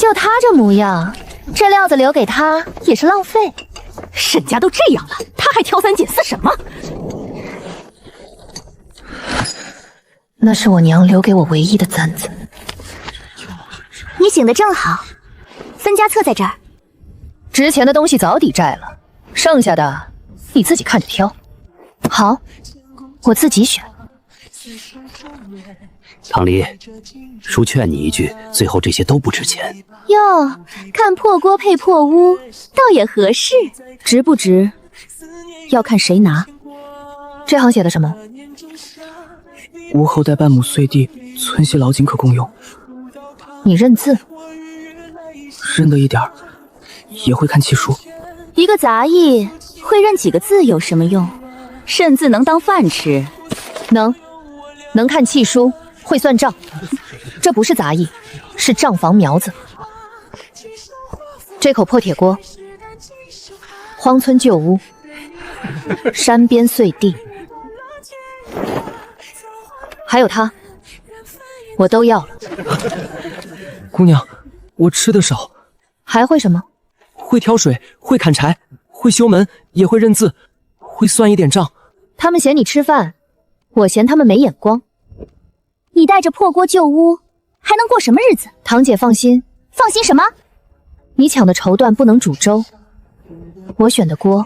就他这模样，这料子留给他也是浪费。沈家都这样了，他还挑三拣四什么？那是我娘留给我唯一的簪子。你醒得正好，分家册在这儿。值钱的东西早抵债了，剩下的你自己看着挑。好，我自己选。唐离，叔劝你一句，最后这些都不值钱。哟，看破锅配破屋，倒也合适。值不值，要看谁拿。这行写的什么？吾后代半亩岁地，村西老井可共用。你认字？认得一点儿，也会看契书。一个杂役会认几个字有什么用？认字能当饭吃？能看契书，会算账。这不是杂役，是账房苗子。这口破铁锅，荒村旧屋，山边碎地，还有它，我都要了。姑娘，我吃的少，还会什么？会挑水，会砍柴，会修门，也会认字，会算一点账。他们嫌你吃饭，我嫌他们没眼光。你带着破锅旧屋，还能过什么日子？堂姐放心。放心什么？你抢的绸缎不能煮粥，我选的锅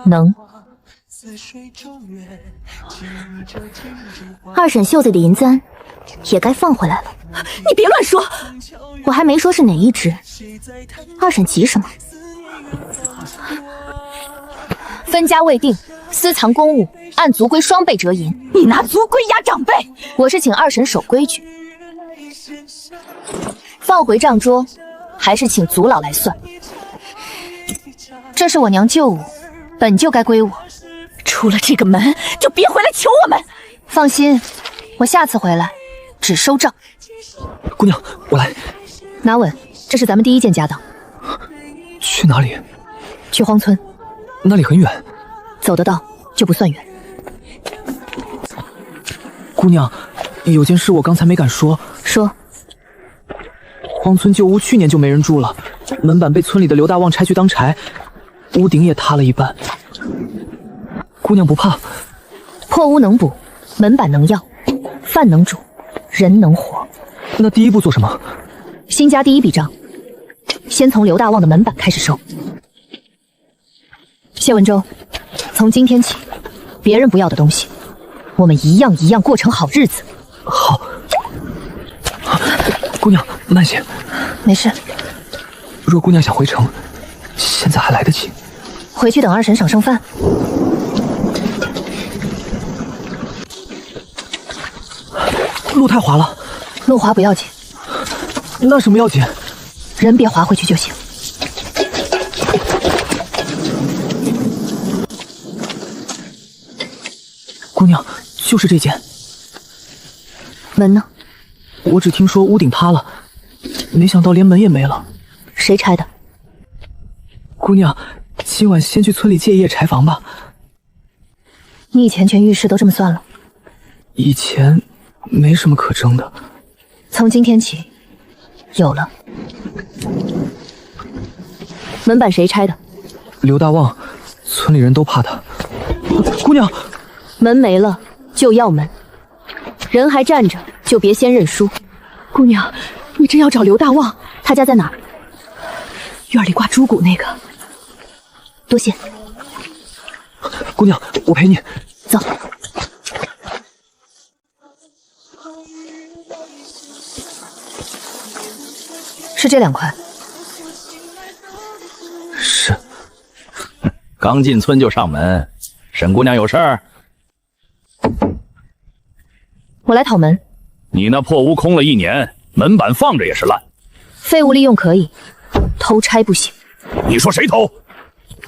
能。二婶袖子的银簪也该放回来了。你别乱说，我还没说是哪一只。二婶急什么？分家未定，私藏公物，按族规双倍折银。你拿族规压长辈？我是请二婶守规矩，放回账桌，还是请族老来算？这是我娘旧物，本就该归我。出了这个门，就别回来求我们。放心，我下次回来只收账。姑娘，我来。拿稳，这是咱们第一件家当。去哪里？去荒村。那里很远。走得到就不算远。姑娘，有件事我刚才没敢说。说。荒村旧屋去年就没人住了，门板被村里的刘大旺拆去当柴，屋顶也塌了一半。姑娘不怕？破屋能补，门板能要，饭能煮，人能活。那第一步做什么？新家第一笔账，先从刘大旺的门板开始收。谢文州，从今天起，别人不要的东西，我们一样一样过成好日子。好。姑娘，慢些。没事。若姑娘想回城，现在还来得及。回去等二婶赏剩饭。路太滑了。路滑不要紧。那什么要紧？人别滑回去就行。姑娘，就是这间。门呢？我只听说屋顶塌了，没想到连门也没了。谁拆的？姑娘，今晚先去村里借一夜柴房吧。你以前全浴室都这么算了？以前没什么可争的。从今天起，有了。门板谁拆的？刘大旺，村里人都怕他。姑娘，门没了就要门，人还站着就别先认输。姑娘，你真要找刘大旺？他家在哪儿？院里挂猪骨那个。多谢。姑娘，我陪你。走。是这2块。是。刚进村就上门，沈姑娘有事儿？我来讨门。你那破屋空了1年，门板放着也是烂。废物利用可以，偷拆不行。你说谁偷？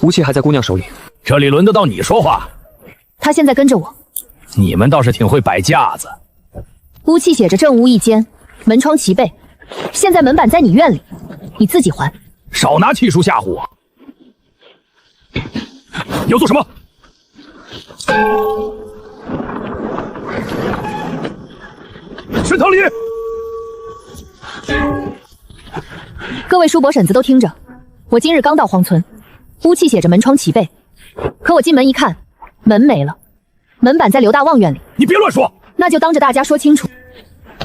屋契还在姑娘手里。这里轮得到你说话？他现在跟着我。你们倒是挺会摆架子。屋契写着正屋一间，门窗齐备。现在门板在你院里，你自己还。少拿气数吓唬我！要做什么？沈唐离，各位叔伯婶子都听着，我今日刚到荒村，屋契写着门窗齐备，可我进门一看，门没了，门板在刘大望院里。你别乱说，那就当着大家说清楚。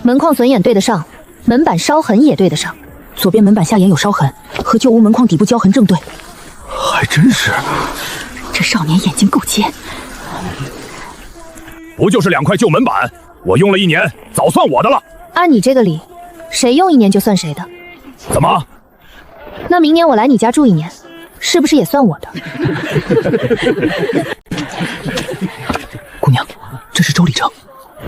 门框损眼对得上，门板烧痕也对得上，左边门板下沿有烧痕，和旧屋门框底部焦痕正对。还真是，这少年眼睛够尖。不就是2块旧门板，我用了1年，早算我的了。按你这个理，谁用1年就算谁的。怎么？那明年我来你家住1年，是不是也算我的？姑娘，这是周礼正。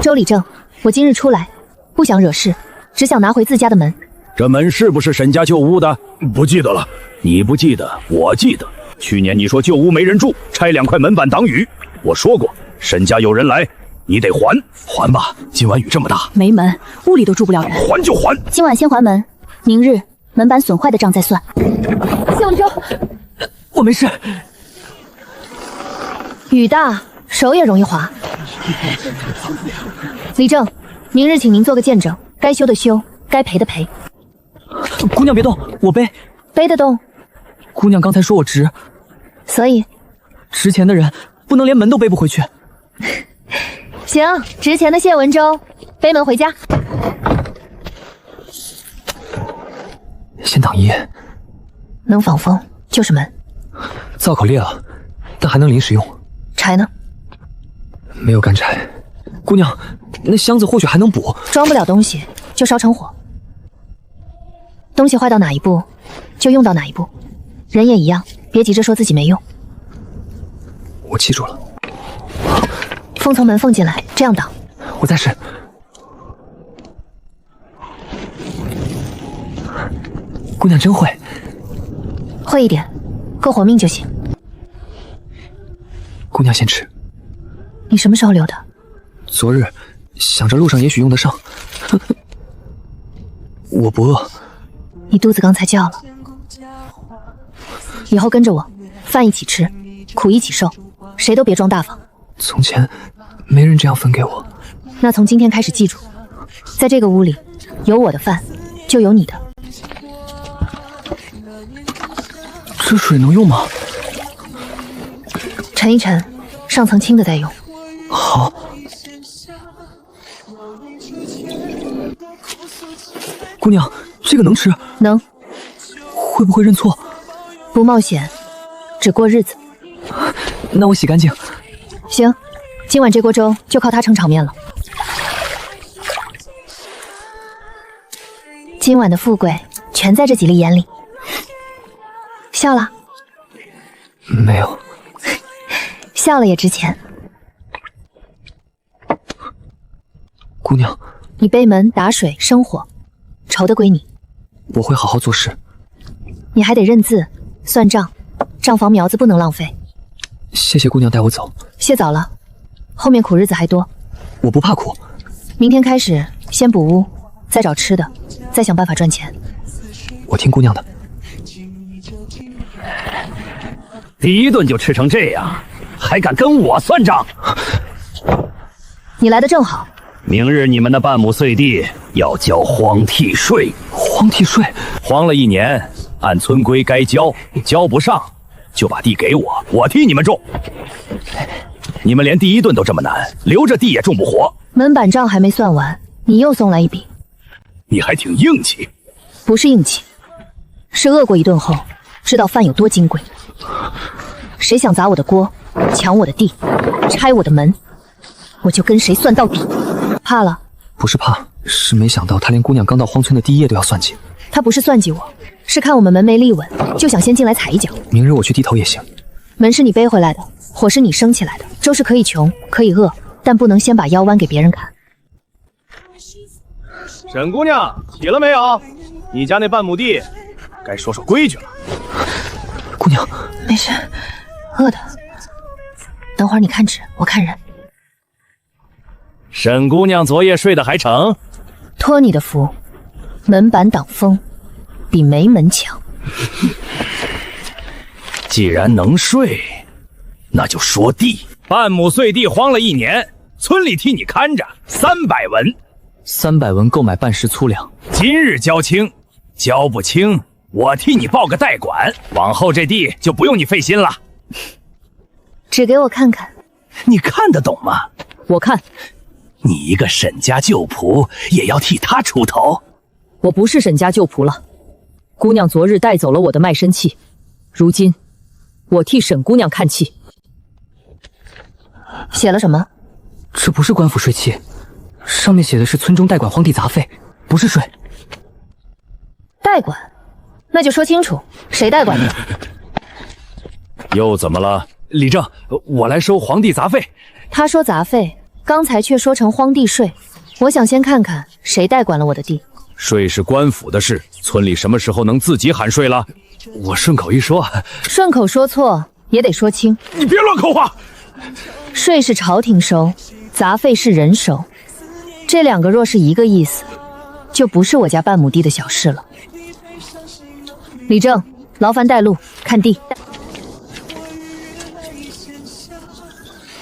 周礼正，我今日出来，不想惹事，只想拿回自家的门。这门是不是沈家旧屋的？不记得了。你不记得，我记得。去年你说旧屋没人住，拆2块门板挡雨。我说过，沈家有人来，你得还。还吧，今晚雨这么大，没门，屋里都住不了人。还就还。今晚先还门，明日门板损坏的账再算。小周，我没事。雨大，手也容易滑。李正，明日请您做个见证，该修的修，该赔的赔。姑娘别动，我背。背得动。姑娘刚才说我值，所以值钱的人不能连门都背不回去。行，值钱的谢文州，背门回家。先挡一夜，能防风就是门。灶口裂了，但还能临时用。柴呢？没有干柴。姑娘，那箱子或许还能补。装不了东西就烧成火。东西坏到哪一步，就用到哪一步。人也一样，别急着说自己没用。我记住了。风从门缝进来，这样挡。我再试。姑娘真会。会一点，够活命就行。姑娘先吃。你什么时候留的？昨日想着路上也许用得上。我不饿。你肚子刚才叫了。以后跟着我，饭一起吃，苦一起受，谁都别装大方。从前没人这样分给我。那从今天开始记住，在这个屋里，有我的饭，就有你的。这水能用吗？盛一盛，上层清的再用。好。姑娘，这个能吃？能。会不会认错？不冒险，只过日子。那我洗干净。行，今晚这锅粥就靠它撑场面了。今晚的富贵全在这几粒眼里。笑了？没有。笑了也值钱。姑娘，你背门打水生火，酬的归你。我会好好做事。你还得认字算账，账房苗子不能浪费。谢谢姑娘带我走。谢早了，后面苦日子还多。我不怕苦。明天开始先补屋，再找吃的，再想办法赚钱。我听姑娘的。第一顿就吃成这样，还敢跟我算账？你来的正好。明日你们的半亩碎地要交荒替税。荒替税？荒了1年，按村规该交，交不上就把地给我，我替你们种。你们连第一顿都这么难，留着地也种不活。门板账还没算完，你又送来一笔。你还挺硬气。不是硬气，是饿过一顿后知道饭有多金贵。谁想砸我的锅，抢我的地，拆我的门，我就跟谁算到底。怕了？不是怕，是没想到他连姑娘刚到荒村的第一夜都要算计。他不是算计我，是看我们门没立稳，就想先进来踩一脚。明日我去低头也行。门是你背回来的，火是你升起来的，粥是可以穷可以饿，但不能先把腰弯给别人看。沈姑娘起了没有？你家那半亩地该说说规矩了。姑娘，没事，饿的。等会儿你看纸，我看人。沈姑娘昨夜睡得还成？托你的福，门板挡风，比没门强。既然能睡，那就说地。半亩碎地荒了1年，村里替你看着，300文。300文购买半石粗粮。今日交清，交不清，我替你报个代管，往后这地就不用你费心了。指给我看看。你看得懂吗？我看。你一个沈家旧仆也要替他出头？我不是沈家旧仆了。姑娘昨日带走了我的卖身契，如今我替沈姑娘看契。写了什么？这不是官府税契，上面写的是村中代管荒地杂费，不是税。代管？那就说清楚，谁代管的？又怎么了？李正，我来收荒地杂费。他说杂费，刚才却说成荒地税。我想先看看谁代管了我的地。税是官府的事，村里什么时候能自己喊税了？我顺口一说。顺口说错也得说清。你别乱口话。税是朝廷收，杂费是人收，这两个若是一个意思，就不是我家半亩地的小事了。李正，劳烦带路看地。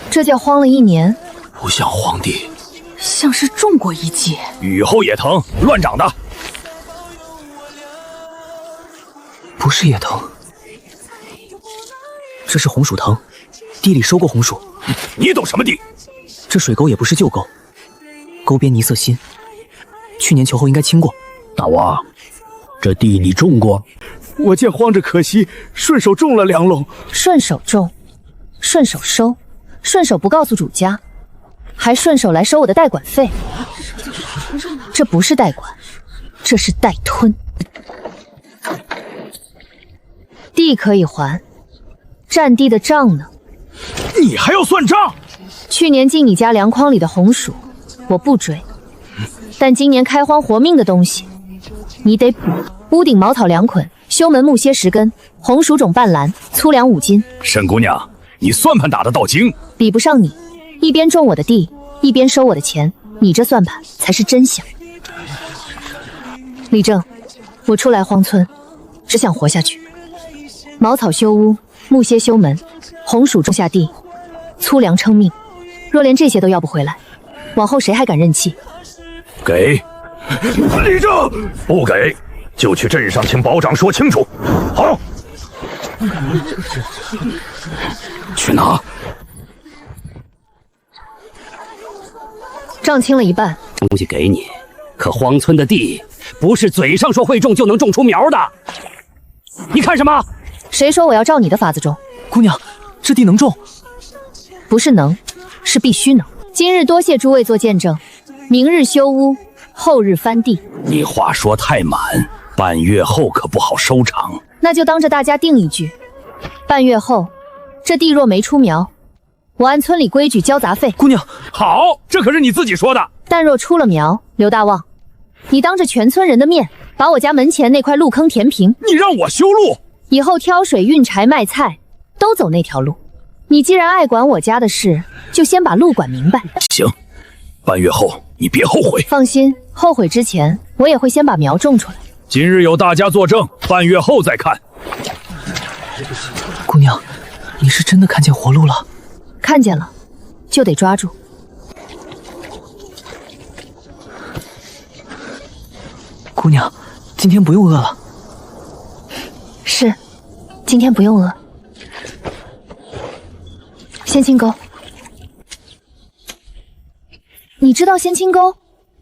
这叫荒了1年，不像荒地，像是种过一季。雨后也藤，乱长的。不是野藤，这是红薯藤，地里收过红薯。你懂什么地？这水沟也不是旧沟，沟边泥色新，去年秋后应该清过。大王，这地你种过？我见荒着可惜，顺手种了2垄。顺手种，顺手收，顺手不告诉主家，还顺手来收我的代管费。这不是代管，这是代吞。地可以还，占地的账呢？你还要算账？去年进你家粮筐里的红薯，我不追，但今年开荒活命的东西，你得补。屋顶茅草2捆，修门木楔10根，红薯种半篮，粗粮5斤。沈姑娘，你算盘打得到精，比不上你，一边种我的地，一边收我的钱，你这算盘才是真响。李正，我初来荒村，只想活下去。茅草修屋，木楔修门，红薯种下地，粗粮撑命。若连这些都要不回来，往后谁还敢认气？给。李正，不给就去镇上请保长说清楚。好，去拿。账清了一半，东西给你，可荒村的地不是嘴上说会种就能种出苗的。你看什么？谁说我要照你的法子种？姑娘，这地能种？不是能，是必须能。今日多谢诸位做见证，明日修屋，后日翻地。你话说太满，半月后可不好收场。那就当着大家定一句，半月后，这地若没出苗，我按村里规矩交杂费。姑娘，好，这可是你自己说的。但若出了苗，刘大旺，你当着全村人的面，把我家门前那块路坑填平。你让我修路？以后挑水、运柴、卖菜，都走那条路。你既然爱管我家的事，就先把路管明白。行，半月后你别后悔。放心，后悔之前，我也会先把苗种出来。今日有大家作证，半月后再看。姑娘，你是真的看见活路了？看见了，就得抓住。姑娘，今天不用饿了。是，今天不用饿。先清沟，你知道先清沟？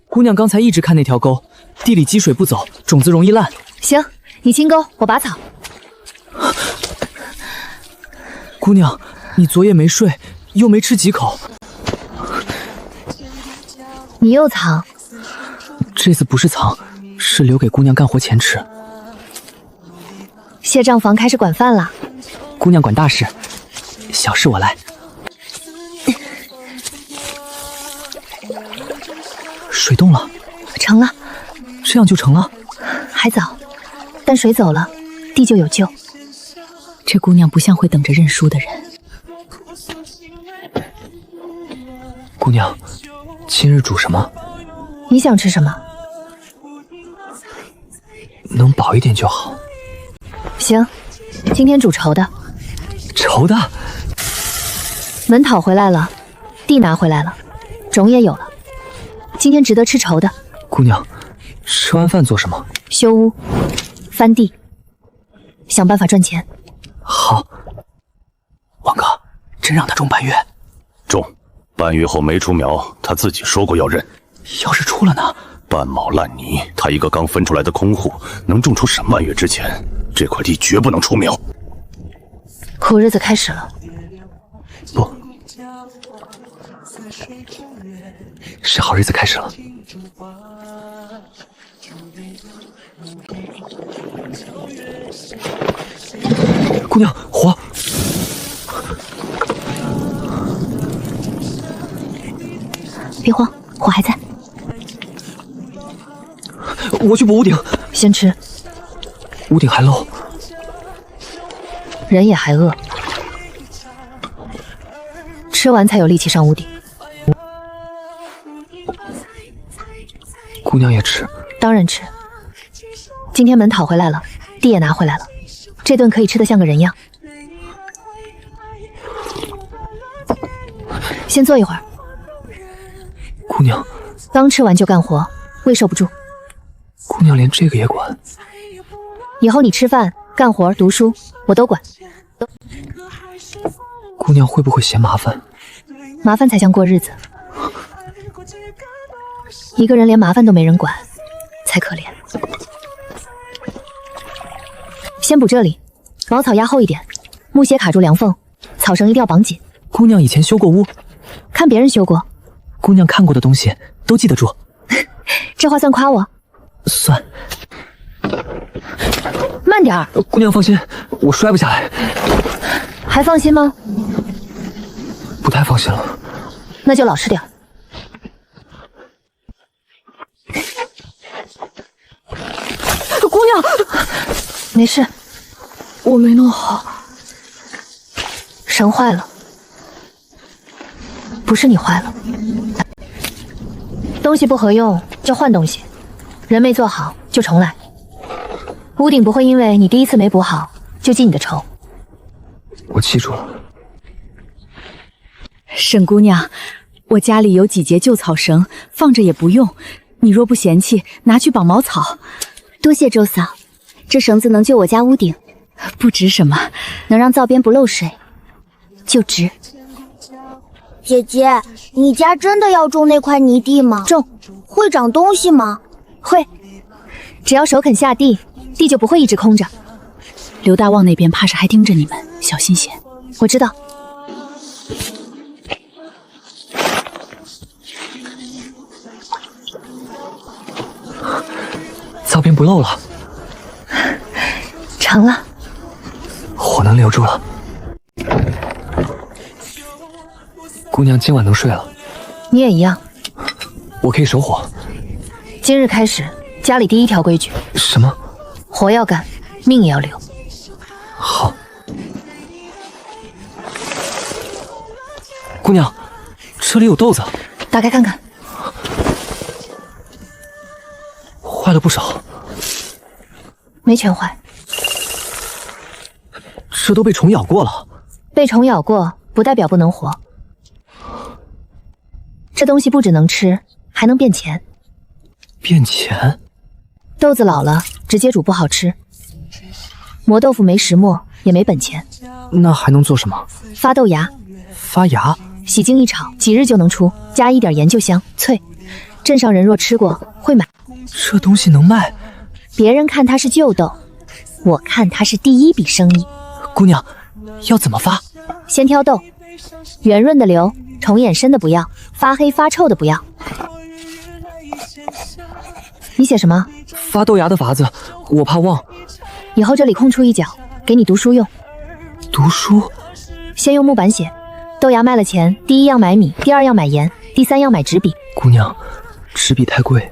姑娘刚才一直看那条沟，地里积水不走，种子容易烂。行，你清沟，我拔草。姑娘，你昨夜没睡，又没吃几口，你又藏？这次不是藏，是留给姑娘干活钱吃。谢账房开始管饭了。姑娘管大事，小事我来。水动了，成了。这样就成了？还早，但水走了，地就有救。这姑娘不像会等着认输的人。姑娘，今日煮什么？你想吃什么？能饱一点就好。行，今天煮稠的。稠的？门讨回来了，地拿回来了，种也有了。今天值得吃稠的。姑娘，吃完饭做什么？修屋。翻地，想办法赚钱。好，王哥，真让他种半月？种，半月后没出苗，他自己说过要认。要是出了呢？半亩烂泥，他一个刚分出来的空户，能种出什么？半月之前，这块地绝不能出苗。苦日子开始了。不，是好日子开始了。姑娘，火！别慌，火还在。我去补屋顶。先吃。屋顶还漏，人也还饿，吃完才有力气上屋顶。姑娘也吃？当然吃。今天门讨回来了，地也拿回来了，这顿可以吃得像个人样。先坐一会儿。姑娘，刚吃完就干活，胃受不住。姑娘连这个也管？以后你吃饭、干活、读书，我都管。姑娘会不会嫌麻烦？麻烦才像过日子。一个人连麻烦都没人管，才可怜。先补这里，茅草压厚一点，木楔卡住梁缝，草绳一定要绑紧。姑娘以前修过屋，看别人修过。姑娘看过的东西都记得住。这话算夸我？算。慢点儿。姑娘放心，我摔不下来。还放心吗？不太放心了。那就老实点儿。姑娘，没事，我没弄好，绳坏了，不是你坏了。东西不合用就换东西，人没做好就重来。屋顶不会因为你第一次没补好就记你的仇。我记住了。沈姑娘，我家里有几节旧草绳，放着也不用，你若不嫌弃，拿去绑茅草。多谢周嫂，这绳子能救我家屋顶，不值什么，能让灶边不漏水，就值。姐姐，你家真的要种那块泥地吗？种。会长东西吗？会，只要手肯下地，地就不会一直空着。刘大旺那边怕是还盯着你们，小心些。我知道。灶边不漏了，成了。火能留住了。姑娘今晚能睡了。你也一样。我可以守火。今日开始，家里第一条规矩。什么？活要干，命也要留。好。姑娘，这里有豆子，打开看看。坏了不少。没全坏。这都被虫咬过了。被虫咬过不代表不能活。这东西不只能吃，还能变钱。变钱？豆子老了，直接煮不好吃。磨豆腐没石磨，也没本钱。那还能做什么？发豆芽。发芽？洗净一炒，几日就能出，加一点盐就香脆。镇上人若吃过，会买。这东西能卖？别人看它是旧豆，我看它是第一笔生意。姑娘，要怎么发？先挑豆，圆润的留，虫眼深的不要，发黑发臭的不要。你写什么？发豆芽的法子，我怕忘。以后这里空出一角，给你读书用。读书？先用木板写，豆芽卖了钱，第一样买米，第二样买盐，第三样买纸笔。姑娘，纸笔太贵，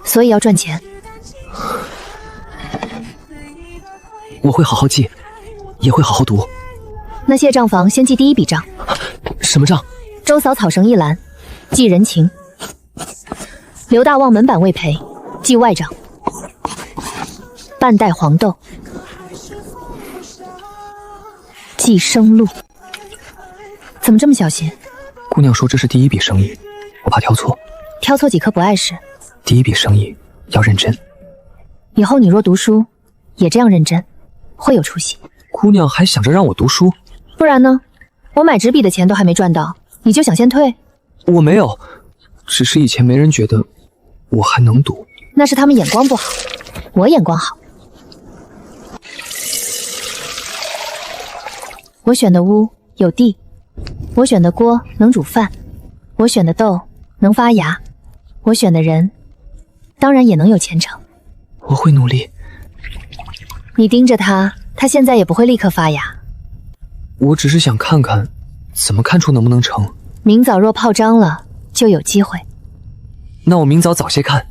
所以要赚钱。我会好好记，也会好好读。那谢账房先记第一笔账。什么账？周嫂草绳一篮，记人情。刘大旺门板未赔，记外账。半袋黄豆，记生路。怎么这么小心？姑娘说这是第一笔生意，我怕挑错。挑错几颗不碍事。第一笔生意要认真。以后你若读书，也这样认真，会有出息。姑娘还想着让我读书，不然呢？我买纸笔的钱都还没赚到，你就想先退？我没有，只是以前没人觉得我还能读。那是他们眼光不好，我眼光好。我选的屋有地，我选的锅能煮饭，我选的豆能发芽，我选的人当然也能有前程。我会努力。你盯着他，他现在也不会立刻发芽。我只是想看看，怎么看出能不能成。明早若炮张了，就有机会。那我明早早些看。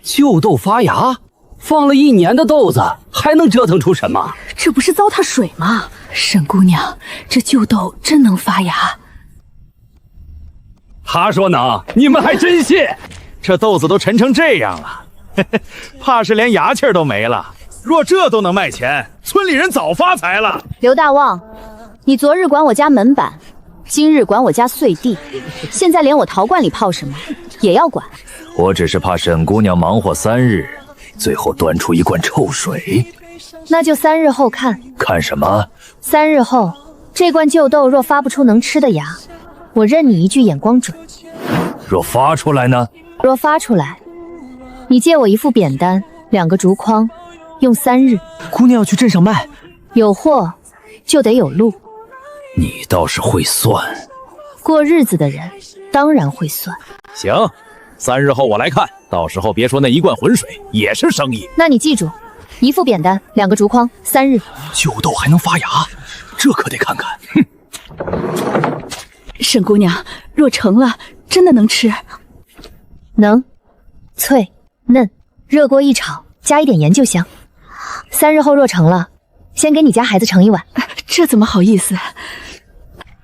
旧豆发芽，放了1年的豆子还能折腾出什么？这不是糟蹋水吗？沈姑娘，这旧豆真能发芽？他说能，你们还真信？这豆子都沉成这样了，怕是连牙气儿都没了。若这都能卖钱，村里人早发财了。刘大旺，你昨日管我家门板，今日管我家碎地，现在连我陶罐里泡什么也要管。我只是怕沈姑娘忙活3日，最后端出一罐臭水。那就3日后看。看什么？3日后，这罐旧豆若发不出能吃的芽，我认你一句眼光准。若发出来呢？若发出来，你借我1副扁担，2个竹筐，用3日。姑娘要去镇上卖，有货就得有路。你倒是会算。过日子的人当然会算。行，3日后我来看，到时候别说那一罐浑水，也是生意。那你记住，1副扁担，2个竹筐，3日。旧豆还能发芽，这可得看看。哼！沈姑娘，若成了，真的能吃？能，脆嫩，热锅一炒，加一点盐就香。3日后若成了，先给你家孩子盛1碗。这怎么好意思？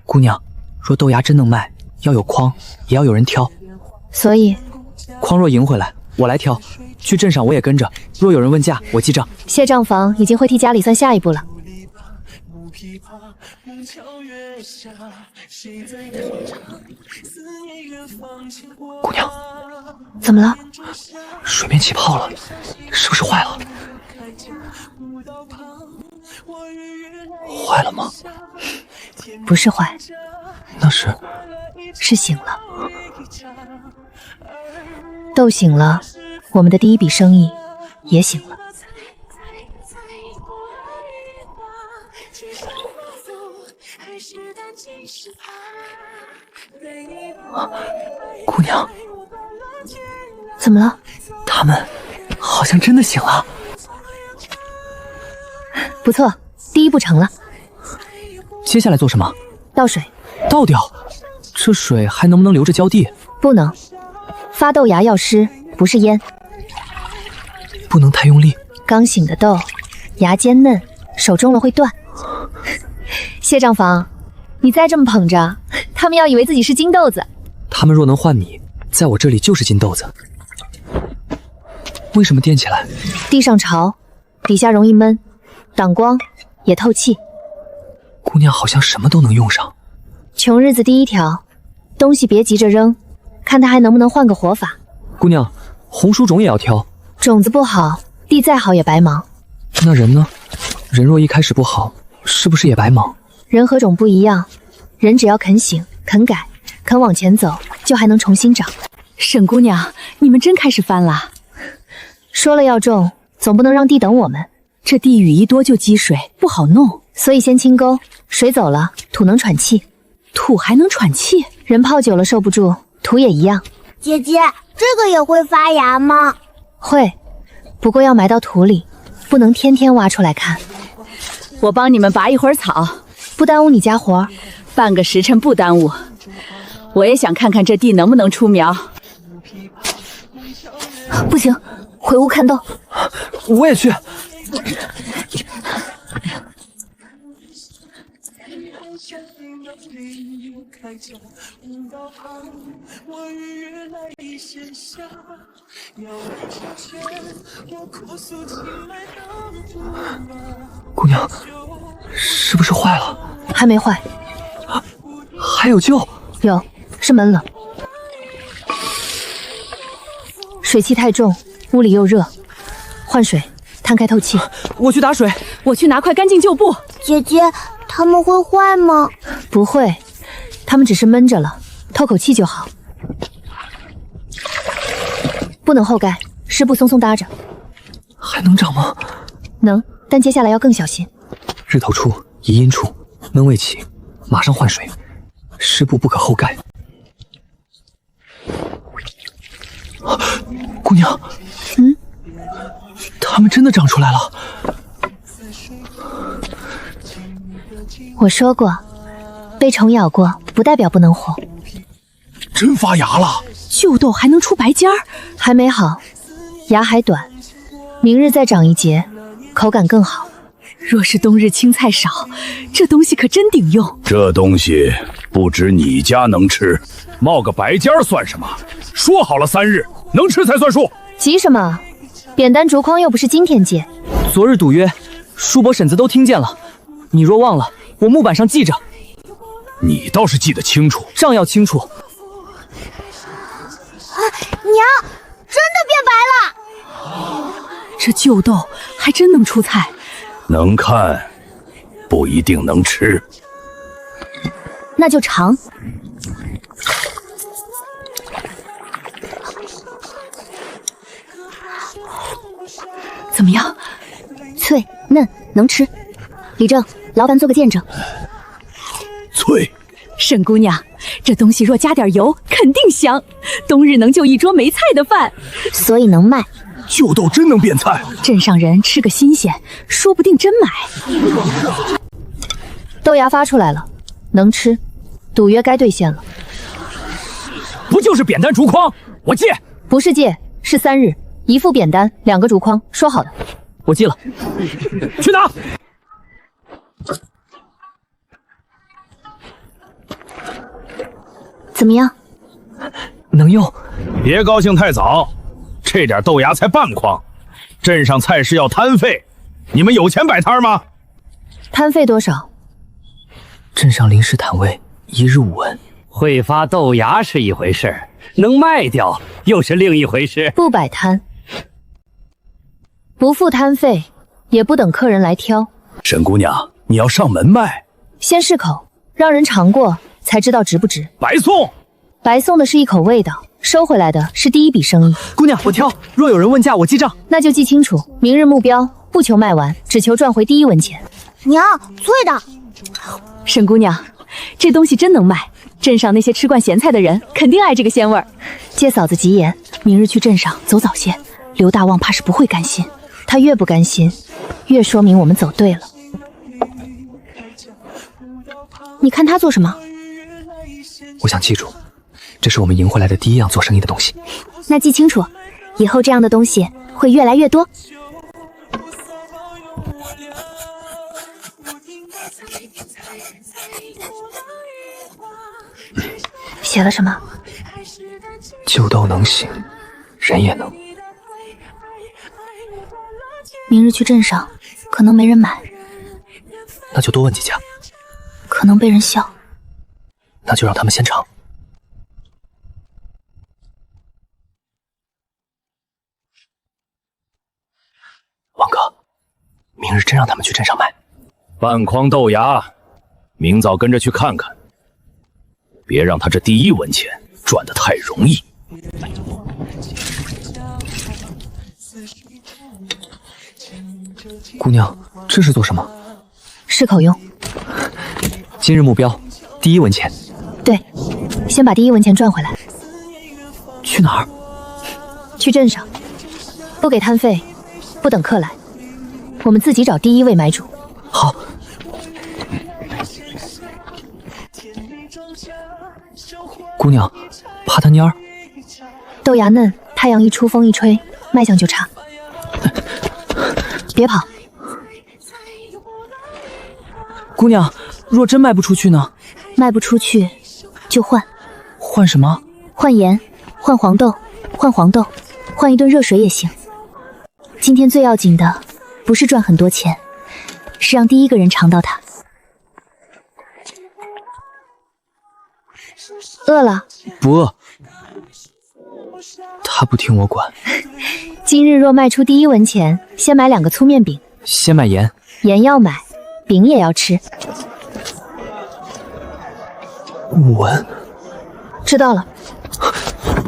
姑娘，若豆芽真能卖，要有筐，也要有人挑。所以，筐若赢回来，我来挑。去镇上我也跟着，若有人问价，我记账。谢账房已经会替家里算下一步了。姑娘，怎么了？水面起泡了，是不是坏了？坏了吗？不是坏，那是醒了。豆醒了，我们的第一笔生意也醒了。姑娘，怎么了？他们好像真的醒了。不错，第一步成了。接下来做什么？倒水。倒掉？这水还能不能留着浇地？不能，发豆芽要湿，不是烟。不能太用力。刚醒的豆，芽尖嫩，手重了会断。谢账房，你再这么捧着，他们要以为自己是金豆子。他们若能换米，在我这里就是金豆子。为什么垫起来？地上潮，底下容易闷，挡光也透气。姑娘好像什么都能用上。穷日子第一条，东西别急着扔，看他还能不能换个活法。姑娘，红薯种也要挑。种子不好，地再好也白忙。那人呢？人若一开始不好，是不是也白忙？人和种不一样，人只要肯醒、肯改、肯往前走，就还能重新长。沈姑娘，你们真开始翻了。说了要种，总不能让地等我们。这地雨一多就积水，不好弄，所以先清沟，水走了，土能喘气。土还能喘气？人泡久了受不住，土也一样。姐姐，这个也会发芽吗？会，不过要埋到土里，不能天天挖出来看。我帮你们拔一会儿草，不耽误你家活，半个时辰不耽误。我也想看看这地能不能出苗。不行，回屋看豆。我也去。姑娘，是不是坏了？还没坏。还有救？有，是闷了。水气太重，屋里又热，换水，摊开透气。我去打水。我去拿块干净旧布。姐姐，它们会坏吗？不会，它们只是闷着了，透口气就好。不能后盖，湿布松松搭着。还能长吗？能，但接下来要更小心。日头出，宜阴处，闷味起，马上换水。湿布不可后盖。姑娘，它们真的长出来了。我说过，被虫咬过不代表不能活。真发芽了！旧豆还能出白尖儿？还没好，芽还短，明日再长一节，口感更好。若是冬日青菜少，这东西可真顶用。这东西不止你家能吃，冒个白尖儿算什么？说好了3日，能吃才算数。急什么？扁担竹筐又不是今天借。昨日赌约，叔伯婶子都听见了。你若忘了，我木板上记着。你倒是记得清楚，账要清楚。娘，真的变白了！这旧豆还真能出菜。能看不一定能吃。那就尝。怎么样？脆嫩，能吃。李正，劳烦做个见证。脆。沈姑娘，这东西若加点油，肯定香，冬日能就一桌没菜的饭。所以能卖。旧豆真能变菜，镇上人吃个新鲜，说不定真买。豆芽发出来了，能吃，赌约该兑现了。不就是扁担竹筐？我借。不是借，是3日，1副扁担，2个竹筐，说好的。我记了。去拿。怎么样？能用。别高兴太早，这点豆芽才半筐，镇上菜市要摊费，你们有钱摆摊吗？摊费多少？镇上临时摊位1日5文。会发豆芽是一回事，能卖掉又是另一回事。不摆摊，不付摊费，也不等客人来挑。沈姑娘，你要上门卖，先试口，让人尝过才知道值不值。白送。白送的是一口味道，收回来的是第一笔生意。姑娘，我挑。若有人问价，我记账。那就记清楚，明日目标不求卖完，只求赚回第1文钱。娘，脆的。沈姑娘，这东西真能卖，镇上那些吃惯咸菜的人肯定爱这个鲜味儿。借嫂子吉言，明日去镇上走早些，刘大旺怕是不会甘心。他越不甘心，越说明我们走对了。你看他做什么？我想记住，这是我们赢回来的第一样做生意的东西。那记清楚，以后这样的东西会越来越多。写了什么？旧豆能行，人也能。明日去镇上，可能没人买，那就多问几家。可能被人笑，那就让他们先尝。王哥，明日真让他们去镇上卖。半筐豆芽，明早跟着去看看，别让他这第1文钱赚得太容易。姑娘，这是做什么？试口用。今日目标第1文钱。对，先把第1文钱赚回来。去哪儿？去镇上，不给摊费，不等客来，我们自己找第1位买主。好。姑娘，怕它蔫儿。豆芽嫩，太阳一出，风一吹，卖相就差。别跑。姑娘，若真卖不出去呢？卖不出去就换。换什么？换盐，换黄豆，换黄豆，换一顿热水也行。今天最要紧的不是赚很多钱，是让第1个人尝到它。饿了？不饿。他不听我管。今日若卖出第一文钱，先买2个粗面饼。先买盐，盐要买，饼也要吃。5文，知道了，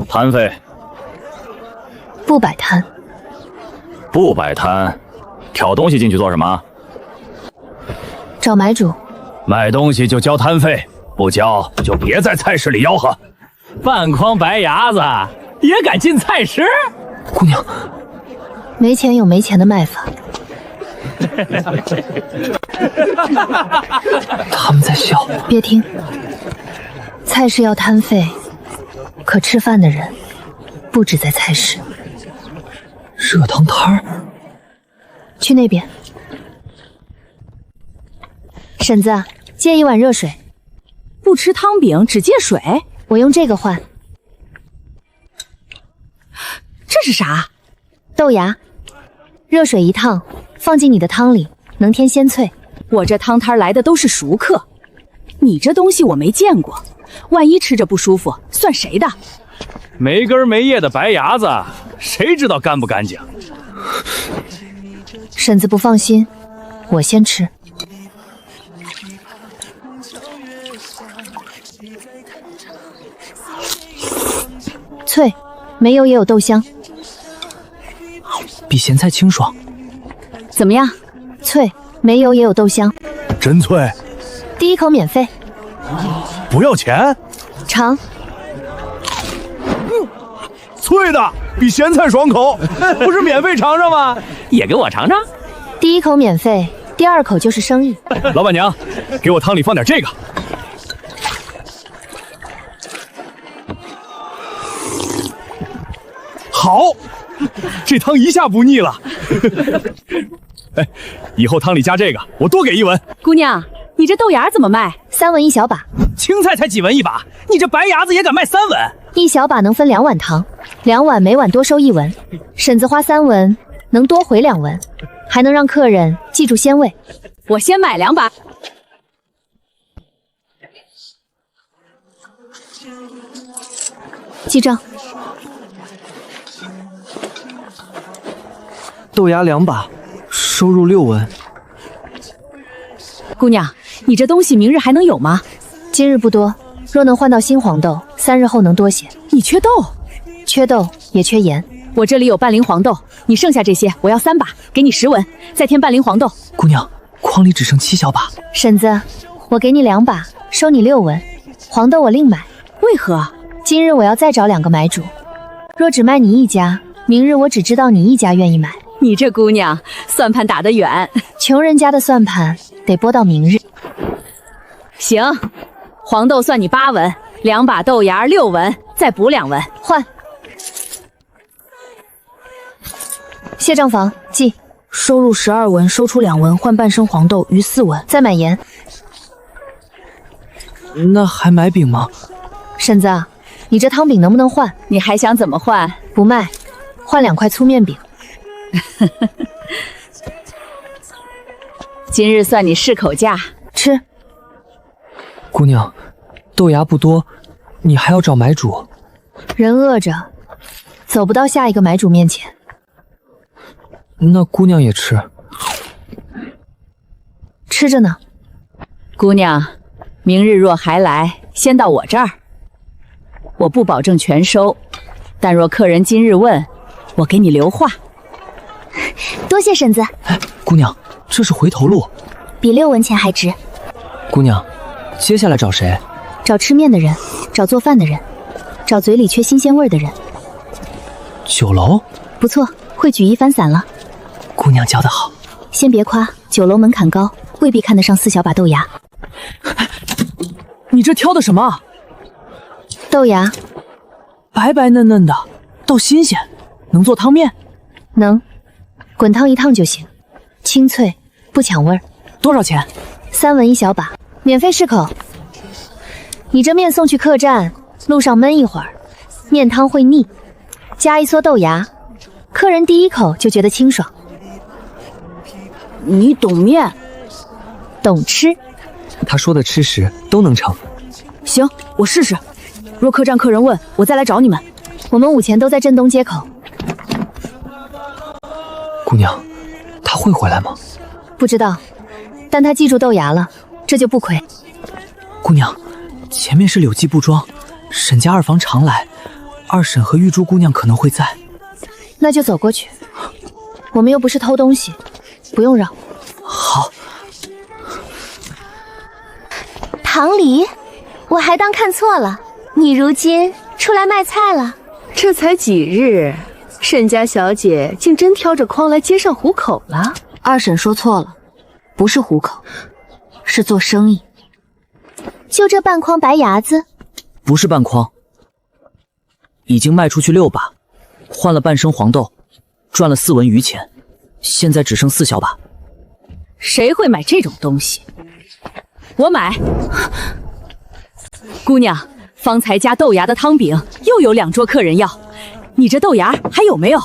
摊费不摆摊。不摆摊，挑东西进去做什么？找买主。买东西就交摊费，不交就别在菜市里吆喝。半筐白牙子也敢进菜市？姑娘，没钱有没钱的卖法。他们在笑。别听，菜市要摊费，可吃饭的人不止在菜市。热汤摊儿，去那边。婶子，借1碗热水。不吃汤饼，只借水，我用这个换。这是啥？豆芽，热水一烫，放进你的汤里，能添鲜脆。我这汤摊来的都是熟客，你这东西我没见过，万一吃着不舒服，算谁的？没根没叶的白牙子，谁知道干不干净？婶子不放心，我先吃。脆，没油也有豆香，比咸菜清爽。怎么样？脆，没油也有豆香，真脆，第1口免费。不要钱？尝。脆的比咸菜爽口，不是免费尝尝吗？也给我尝尝。第1口免费，第2口就是生意。老板娘，给我汤里放点这个。好，这汤一下不腻了。哎，以后汤里加这个，我多给1文。姑娘，你这豆芽怎么卖？3文1小把。青菜才几文一把，你这白牙子也敢卖3文？1小把能分2碗汤，2碗每碗多收1文。婶子花3文，能多回2文，还能让客人记住鲜味。我先买2把。记账。豆芽2把，收入6文。姑娘，你这东西明日还能有吗？今日不多，若能换到新黄豆，3日后能多些。你缺豆？缺豆也缺盐。我这里有半龄黄豆，你剩下这些我要3把，给你10文，再添半龄黄豆。姑娘，筐里只剩7小把。婶子，我给你2把，收你6文，黄豆我另买。为何？今日我要再找2个买主，若只卖你一家，明日我只知道你一家愿意买。你这姑娘算盘打得远，穷人家的算盘得拨到明日。行，黄豆算你8文，2把豆芽6文，再补2文，换。谢账房记，收入12文，收出2文，换半升黄豆，余4文，再买盐。那还买饼吗？婶子，你这汤饼能不能换？你还想怎么换？不卖，换2块粗面饼。今日算你试口价，吃。姑娘，豆芽不多，你还要找买主。人饿着，走不到下一个买主面前。那姑娘也吃。吃着呢。姑娘，明日若还来，先到我这儿。我不保证全收，但若客人今日问，我给你留话。多谢婶子。哎，姑娘，这是回头路，比6文钱还值。姑娘，接下来找谁？找吃面的人，找做饭的人，找嘴里缺新鲜味的人。酒楼？不错，会举一反伞了。姑娘教得好。先别夸，酒楼门槛高，未必看得上4小把豆芽。你这挑的什么？豆芽，白白嫩嫩的，倒新鲜，能做汤面？能，滚烫一烫就行，清脆不抢味儿。多少钱？3文1小把，免费试口。你这面送去客栈，路上焖一会儿，面汤会腻，加一撮豆芽，客人第1口就觉得清爽。你懂面，懂吃。他说的吃食都能成。行，我试试。若客栈客人问，我再来找你们。我们午前都在镇东街口。姑娘，他会回来吗？不知道，但他记住豆芽了，这就不亏。姑娘，前面是柳记布庄，沈家二房常来，二婶和玉珠姑娘可能会在。那就走过去。我们又不是偷东西，不用绕。好。唐离，我还当看错了，你如今出来卖菜了。这才几日，沈家小姐竟真挑着筐来街上糊口了。二婶说错了，不是糊口，是做生意。就这半筐白牙子？不是半筐，已经卖出去6把，换了半升黄豆，赚了4文余钱，现在只剩4小把。谁会买这种东西？我买。姑娘，方才加豆芽的汤饼又有2桌客人要，你这豆芽还有没有？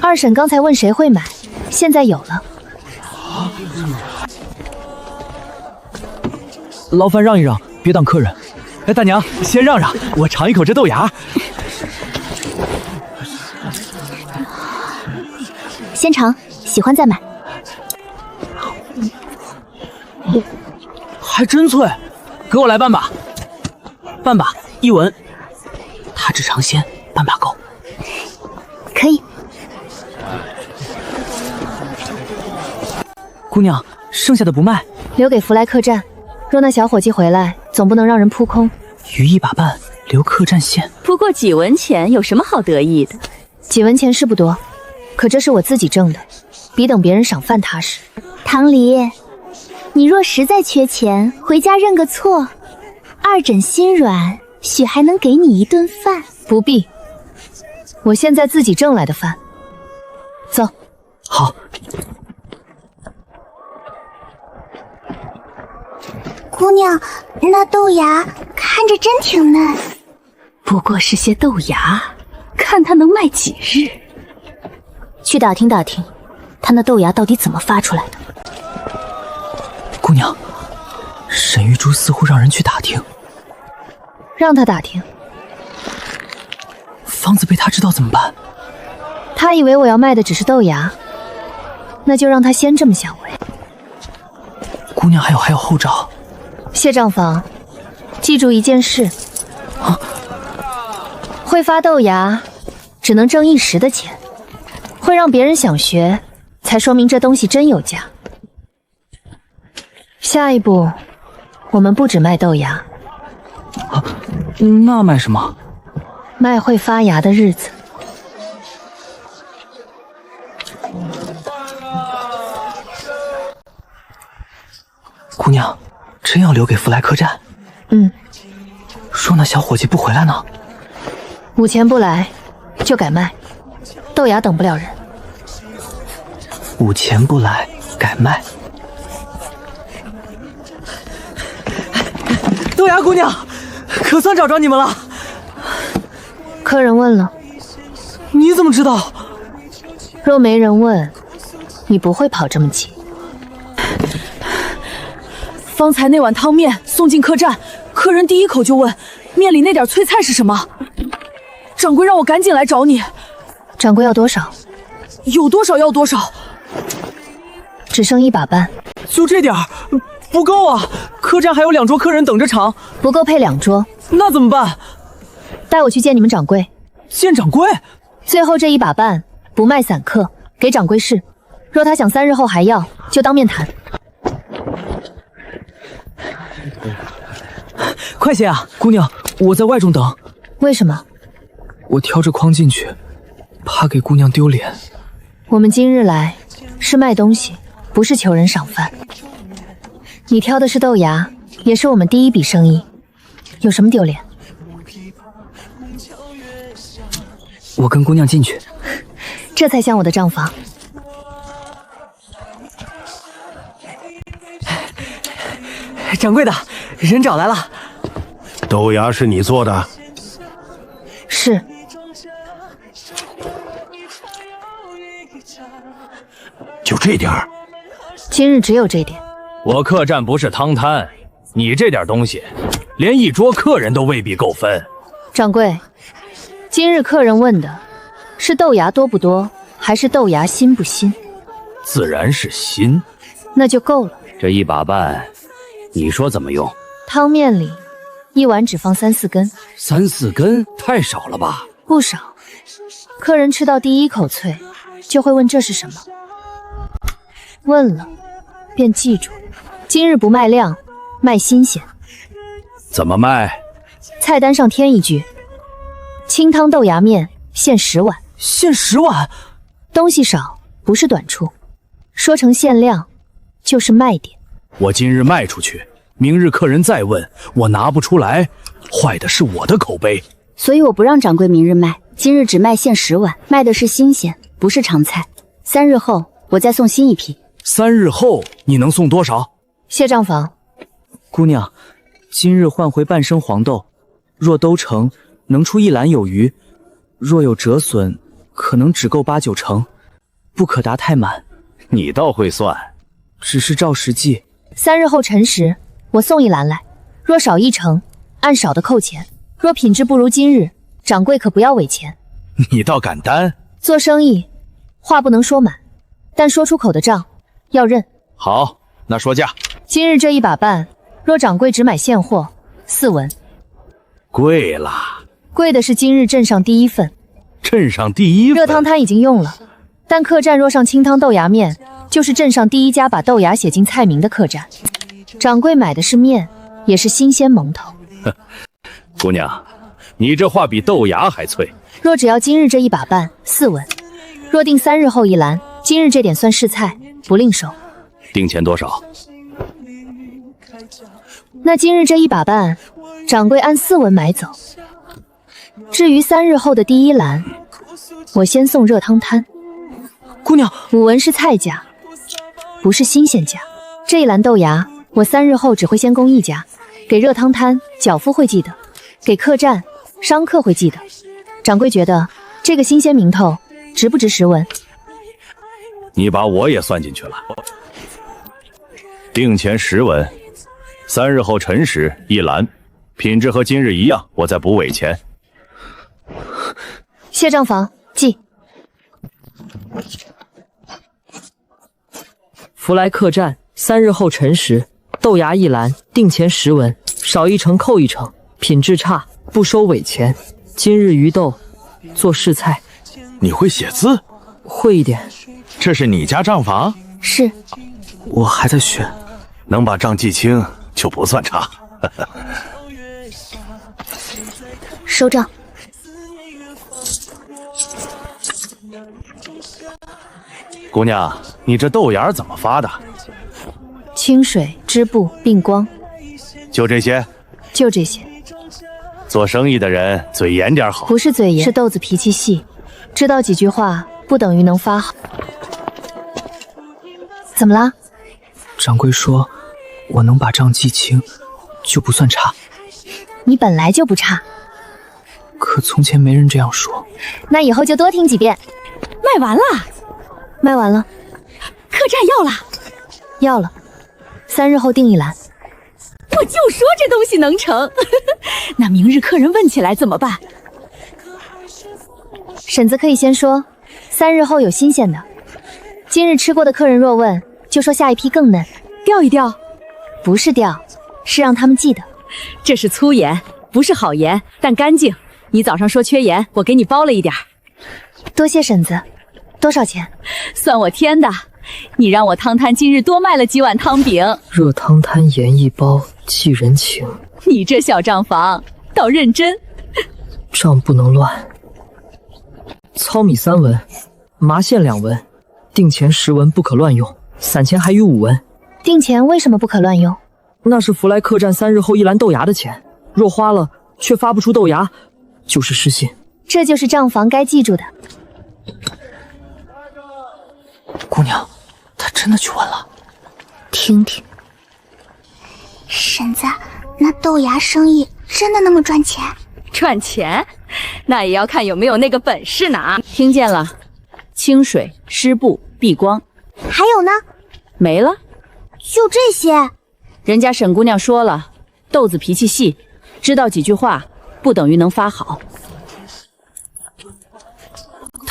二婶刚才问谁会买，现在有了。劳烦让一让，别挡客人。哎，大娘，先让让，我尝一口这豆芽。先尝，喜欢再买。还真脆，给我来半把。半把1文。他只尝鲜，半把够。可以。姑娘，剩下的不卖，留给福来客栈。若那小伙计回来，总不能让人扑空。余1把半，留客栈现。不过几文钱，有什么好得意的？几文钱是不多，可这是我自己挣的，比等别人赏饭踏实。唐离，你若实在缺钱，回家认个错，二婶心软，许还能给你1顿饭。不必，我现在自己挣来的饭。走。好。姑娘，那豆芽看着真挺嫩。不过是些豆芽，看它能卖几日。去打听打听，他那豆芽到底怎么发出来的。姑娘，沈玉珠似乎让人去打听。让他打听。方子被他知道怎么办？他以为我要卖的只是豆芽，那就让他先这么想为。姑娘还有后招。谢账房，记住一件事，会发豆芽只能挣1时的钱，会让别人想学，才说明这东西真有价。下一步，我们不只卖豆芽，那卖什么？卖会发芽的日子。姑娘，真要留给福来客栈？说那小伙计不回来呢？午前不来，就改卖。豆芽等不了人。午前不来，改卖。豆芽姑娘，可算找着你们了。客人问了。你怎么知道？若没人问，你不会跑这么急。方才那碗汤面送进客栈，客人第一口就问面里那点脆菜是什么。掌柜让我赶紧来找你。掌柜要多少？有多少要多少。只剩1把半。就这点儿，不够啊！客栈还有2桌客人等着尝，不够配2桌。那怎么办？带我去见你们掌柜。见掌柜？最后这1把半不卖散客，给掌柜试。若他想3日后还要，就当面谈。快些啊，姑娘，我在外中等。为什么？我挑着筐进去，怕给姑娘丢脸。我们今日来是卖东西，不是求人赏饭。你挑的是豆芽，也是我们第1笔生意，有什么丢脸？我跟姑娘进去。这才像我的账房。掌柜的，人找来了。豆芽是你做的？是。就这点儿？今日只有这点。我客栈不是汤摊，你这点东西，连1桌客人都未必够分。掌柜，今日客人问的是豆芽多不多，还是豆芽新不新？自然是新。那就够了。这1把半，你说怎么用？汤面里一碗只放3、4根，3、4根太少了吧？不少。客人吃到第一口脆，就会问这是什么。问了，便记住，今日不卖量，卖新鲜。怎么卖？菜单上添一句：清汤豆芽面限10碗。限10碗？东西少不是短处，说成限量就是卖点。我今日卖出去，明日客人再问，我拿不出来，坏的是我的口碑。所以我不让掌柜明日卖，今日只卖限10碗，卖的是新鲜，不是常菜。3日后我再送新一批。3日后你能送多少？谢账房。姑娘，今日换回半升黄豆，若都成，能出1篮有余；若有折损，可能只够8、9成，不可达太满。你倒会算，只是照实际。3日后辰时，我送1篮来，若少1成，按少的扣钱；若品质不如今日，掌柜可不要尾钱。你倒敢担！做生意，话不能说满，但说出口的账要认。好，那说价。今日这1把半，若掌柜只买现货，4文。贵了。贵的是今日镇上第1份。镇上第1份？热汤摊已经用了，但客栈若上清汤豆芽面，就是镇上第1家把豆芽写进菜名的客栈。掌柜买的是面，也是新鲜蒙头。姑娘，你这话比豆芽还脆。若只要今日这1把半，4文；若定3日后1篮，今日这点算试菜，不另收。定钱多少？那今日这1把半，掌柜按4文买走。至于3日后的第1篮，我先送热汤摊。姑娘，5文是菜价，不是新鲜价。这1篮豆芽，我3日后只会先供1家，给热汤摊脚夫会记得，给客栈商客会记得。掌柜觉得这个新鲜名头值不值10文？你把我也算进去了。定钱10文，3日后辰时1篮，品质和今日一样，我再补尾钱。谢账房，记。福来客栈3日后辰时，豆芽1篮，定钱10文，少1成扣1成，品质差不收尾钱。今日鱼豆做试菜。你会写字？会一点。这是你家账房？是。我还在学。能把账记清就不算差。收账。姑娘，你这豆芽怎么发的？清水、织布、并光。就这些？就这些。做生意的人嘴严点好。不是嘴严，是豆子脾气细，知道几句话不等于能发好。怎么啦？掌柜说我能把账记清就不算差。你本来就不差。可从前没人这样说。那以后就多听几遍。卖完了。卖完了。客栈要了。要了。3日后订1篮。我就说这东西能成。那明日客人问起来怎么办？婶子可以先说，3日后有新鲜的。今日吃过的客人若问，就说下一批更嫩。调一调？不是调，是让他们记得。这是粗盐，不是好盐，但干净。你早上说缺盐，我给你包了一点。多谢婶子。多少钱？算我添的。你让我汤摊今日多卖了几碗汤饼。热汤摊盐1包，记人情。你这小账房倒认真。账不能乱。糙米3文，麻线2文，定钱10文，不可乱用。散钱还余5文。定钱为什么不可乱用？那是福来客栈3日后1篮豆芽的钱，若花了却发不出豆芽，就是失信。这就是账房该记住的。姑娘，她真的去问了。听听。婶子，那豆芽生意真的那么赚钱？赚钱？那也要看有没有那个本事呢。听见了？清水、湿布、避光。还有呢？没了。就这些？人家沈姑娘说了，豆子脾气细，知道几句话不等于能发好。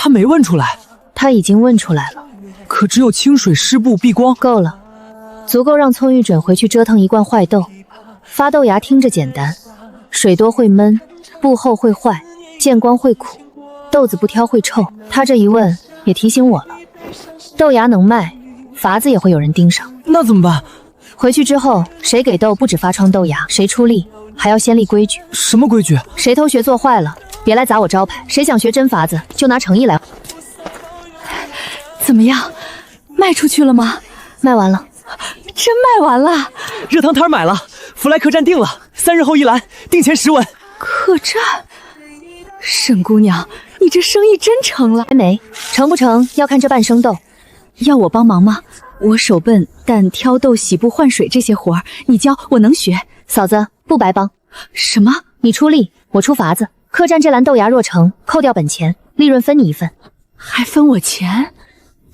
他没问出来。他已经问出来了，可只有清水湿布避光，够了，足够让葱玉准回去折腾一罐坏豆。发豆芽听着简单，水多会闷，布厚会坏，见光会苦，豆子不挑会臭。他这一问也提醒我了，豆芽能卖，法子也会有人盯上。那怎么办？回去之后，谁给豆不止发创豆芽，谁出力还要先立规矩。什么规矩？谁偷学做坏了，别来砸我招牌。谁想学真法子，就拿诚意来。怎么样，卖出去了吗？卖完了。真卖完了？热汤摊买了，福来客栈定了，3日后一篮，定钱10文。客栈？沈姑娘，你这生意真成了？还没成不成，要看这半生豆。要我帮忙吗？我手笨，但挑豆、洗布、换水这些活儿，你教我能学。嫂子不白帮。什么？你出力，我出法子。客栈这篮豆芽若成，扣掉本钱，利润分你一份。还分我钱？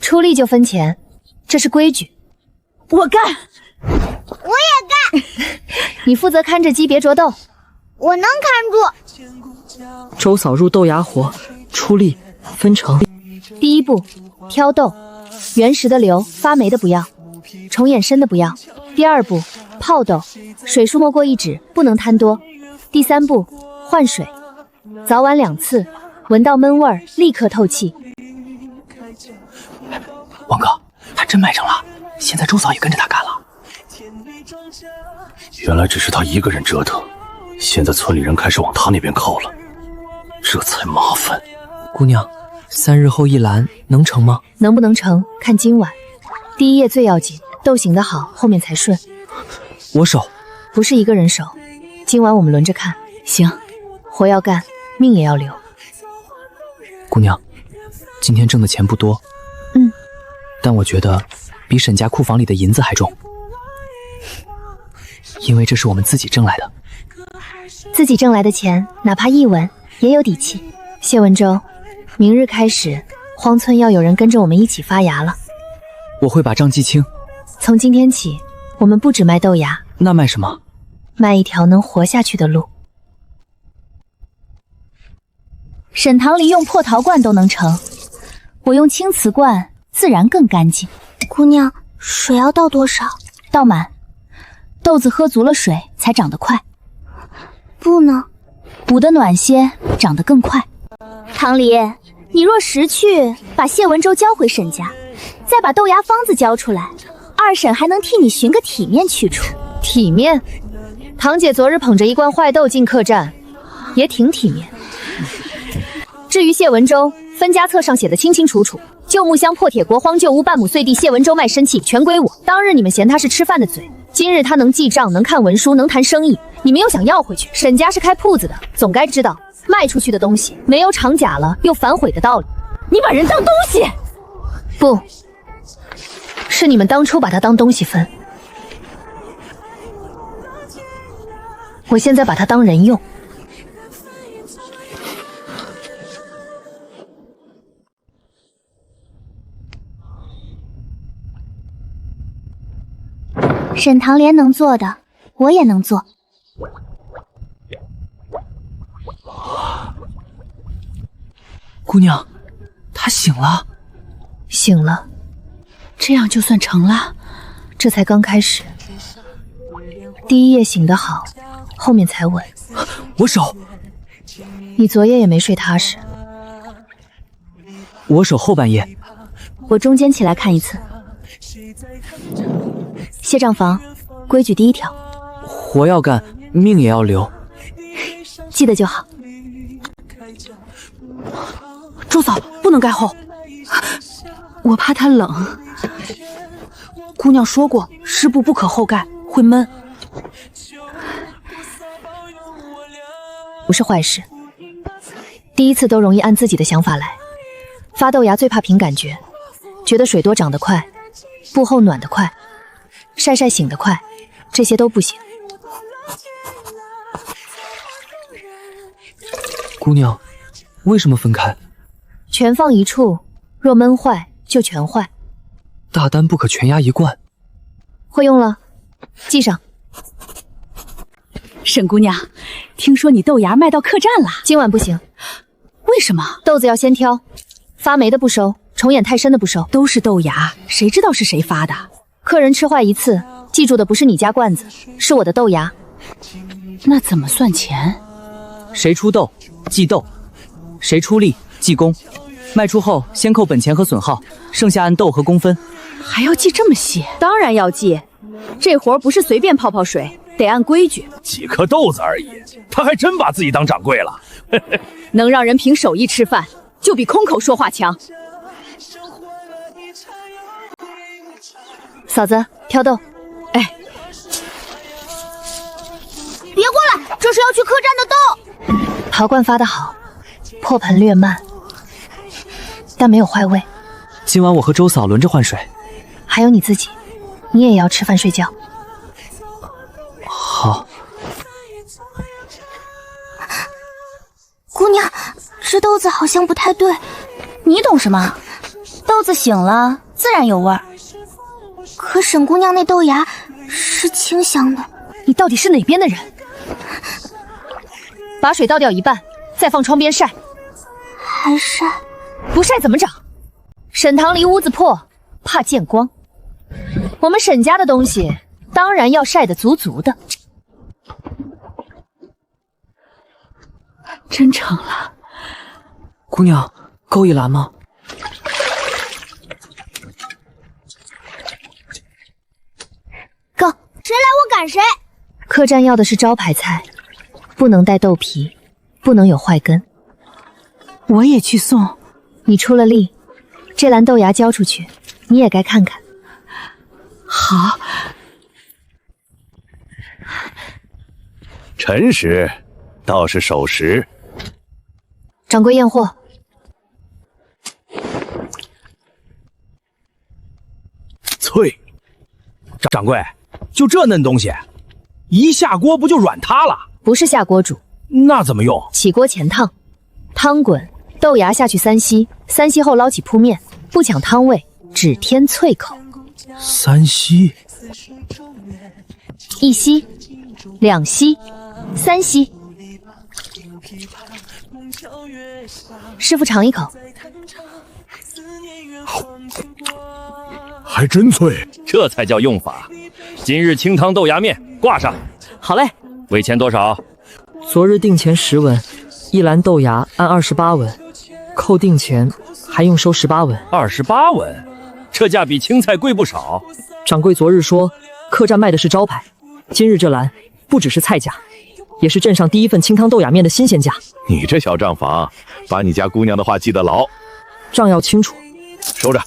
出力就分钱，这是规矩。我干。我也干。你负责看着鸡别啄豆。我能看住。周嫂入豆芽活，出力分成。第一步，挑豆，原石的留，发霉的不要，虫眼深的不要。第二步，泡豆，水数没过1指，不能贪多。第三步，换水，早晚2次，闻到闷味儿立刻透气。王哥，他真卖成了，现在周嫂也跟着他干了。原来只是他一个人折腾，现在村里人开始往他那边靠了，这才麻烦。姑娘，3日后一篮能成吗？能不能成，看今晚。第一夜最要紧，豆醒得好，后面才顺。我守。不是一个人守，今晚我们轮着看。行，活要干，命也要留。姑娘，今天挣的钱不多，但我觉得比沈家库房里的银子还重，因为这是我们自己挣来的。自己挣来的钱，哪怕1文也有底气。谢文州，明日开始，荒村要有人跟着我们一起发芽了。我会把账记清。从今天起，我们不只卖豆芽，那卖什么？卖一条能活下去的路。沈堂里用破陶罐都能成，我用青瓷罐自然更干净。姑娘，水要倒多少？倒满，豆子喝足了水才长得快。不呢，补得暖些，长得更快。堂里，你若识趣，把谢文州交回沈家，再把豆芽方子交出来，二婶还能替你寻个体面去处。体面？堂姐昨日捧着一罐坏豆进客栈，也挺体面。至于谢文州，分家册上写的清清楚楚，旧木箱破铁国荒旧屋半亩碎地，谢文州卖身契，全归我。当日你们嫌他是吃饭的嘴，今日他能记账，能看文书，能谈生意，你们又想要回去。沈家是开铺子的，总该知道卖出去的东西没有厂假了又反悔的道理。你把人当东西？不是，你们当初把他当东西分，我现在把他当人用。沈堂莲能做的，我也能做。姑娘，她醒了。醒了，这样就算成了？这才刚开始。第一夜醒得好，后面才稳。我守。你昨夜也没睡踏实。我守后半夜。我中间起来看一次。谢账房，规矩第1条，活要干，命也要留，记得就好。周嫂不能盖厚，我怕它冷。姑娘说过，湿布不可厚盖，会闷。不是坏事，第一次都容易按自己的想法来。发豆芽最怕凭感觉，觉得水多长得快，布厚暖得快，晒晒醒得快，这些都不行。姑娘，为什么分开？全放一处，若闷坏就全坏。大单不可全压一罐。会用了，记上。沈姑娘，听说你豆芽卖到客栈了？今晚不行。为什么？豆子要先挑，发霉的不收，虫眼太深的不收。都是豆芽，谁知道是谁发的？客人吃坏一次，记住的不是你家罐子，是我的豆芽。那怎么算钱？谁出豆计豆，谁出力计工。卖出后先扣本钱和损耗，剩下按豆和工分。还要记这么细？当然要记，这活不是随便泡泡水，得按规矩。几颗豆子而已，他还真把自己当掌柜了。能让人凭手艺吃饭，就比空口说话强。嫂子，挑豆。哎，别过来，这是要去客栈的豆。陶罐发得好，破盆略慢，但没有坏味。今晚我和周嫂轮着换水。还有你自己，你也要吃饭睡觉。好。姑娘，这豆子好像不太对。你懂什么？豆子醒了，自然有味儿。可沈姑娘那豆芽是清香的。你到底是哪边的人？把水倒掉一半，再放窗边晒。还晒？不晒怎么长？沈堂离屋子破，怕见光。我们沈家的东西，当然要晒得足足的。真成了。姑娘，够一篮吗？够，谁来我赶谁。客栈要的是招牌菜，不能带豆皮，不能有坏根。我也去送。你出了力，这篮豆芽交出去，你也该看看。好。辰时倒是守时。掌柜验货。脆。掌柜，就这嫩东西，一下锅不就软塌了？不是下锅煮，那怎么用？起锅前烫，汤滚，豆芽下去3吸，3吸后捞起铺面，不抢汤味，只添脆口。3吸，1吸，2吸，3吸。师傅尝一口，还真脆，这才叫用法。今日清汤豆芽面挂上。好嘞。尾钱多少？昨日定钱10文，一篮豆芽按28文，扣定钱还用收18文。28文，这价比青菜贵不少。掌柜昨日说客栈卖的是招牌，今日这篮不只是菜价，也是镇上第一份清汤豆芽面的新鲜价。你这小账房，把你家姑娘的话记得牢。账要清楚。收着。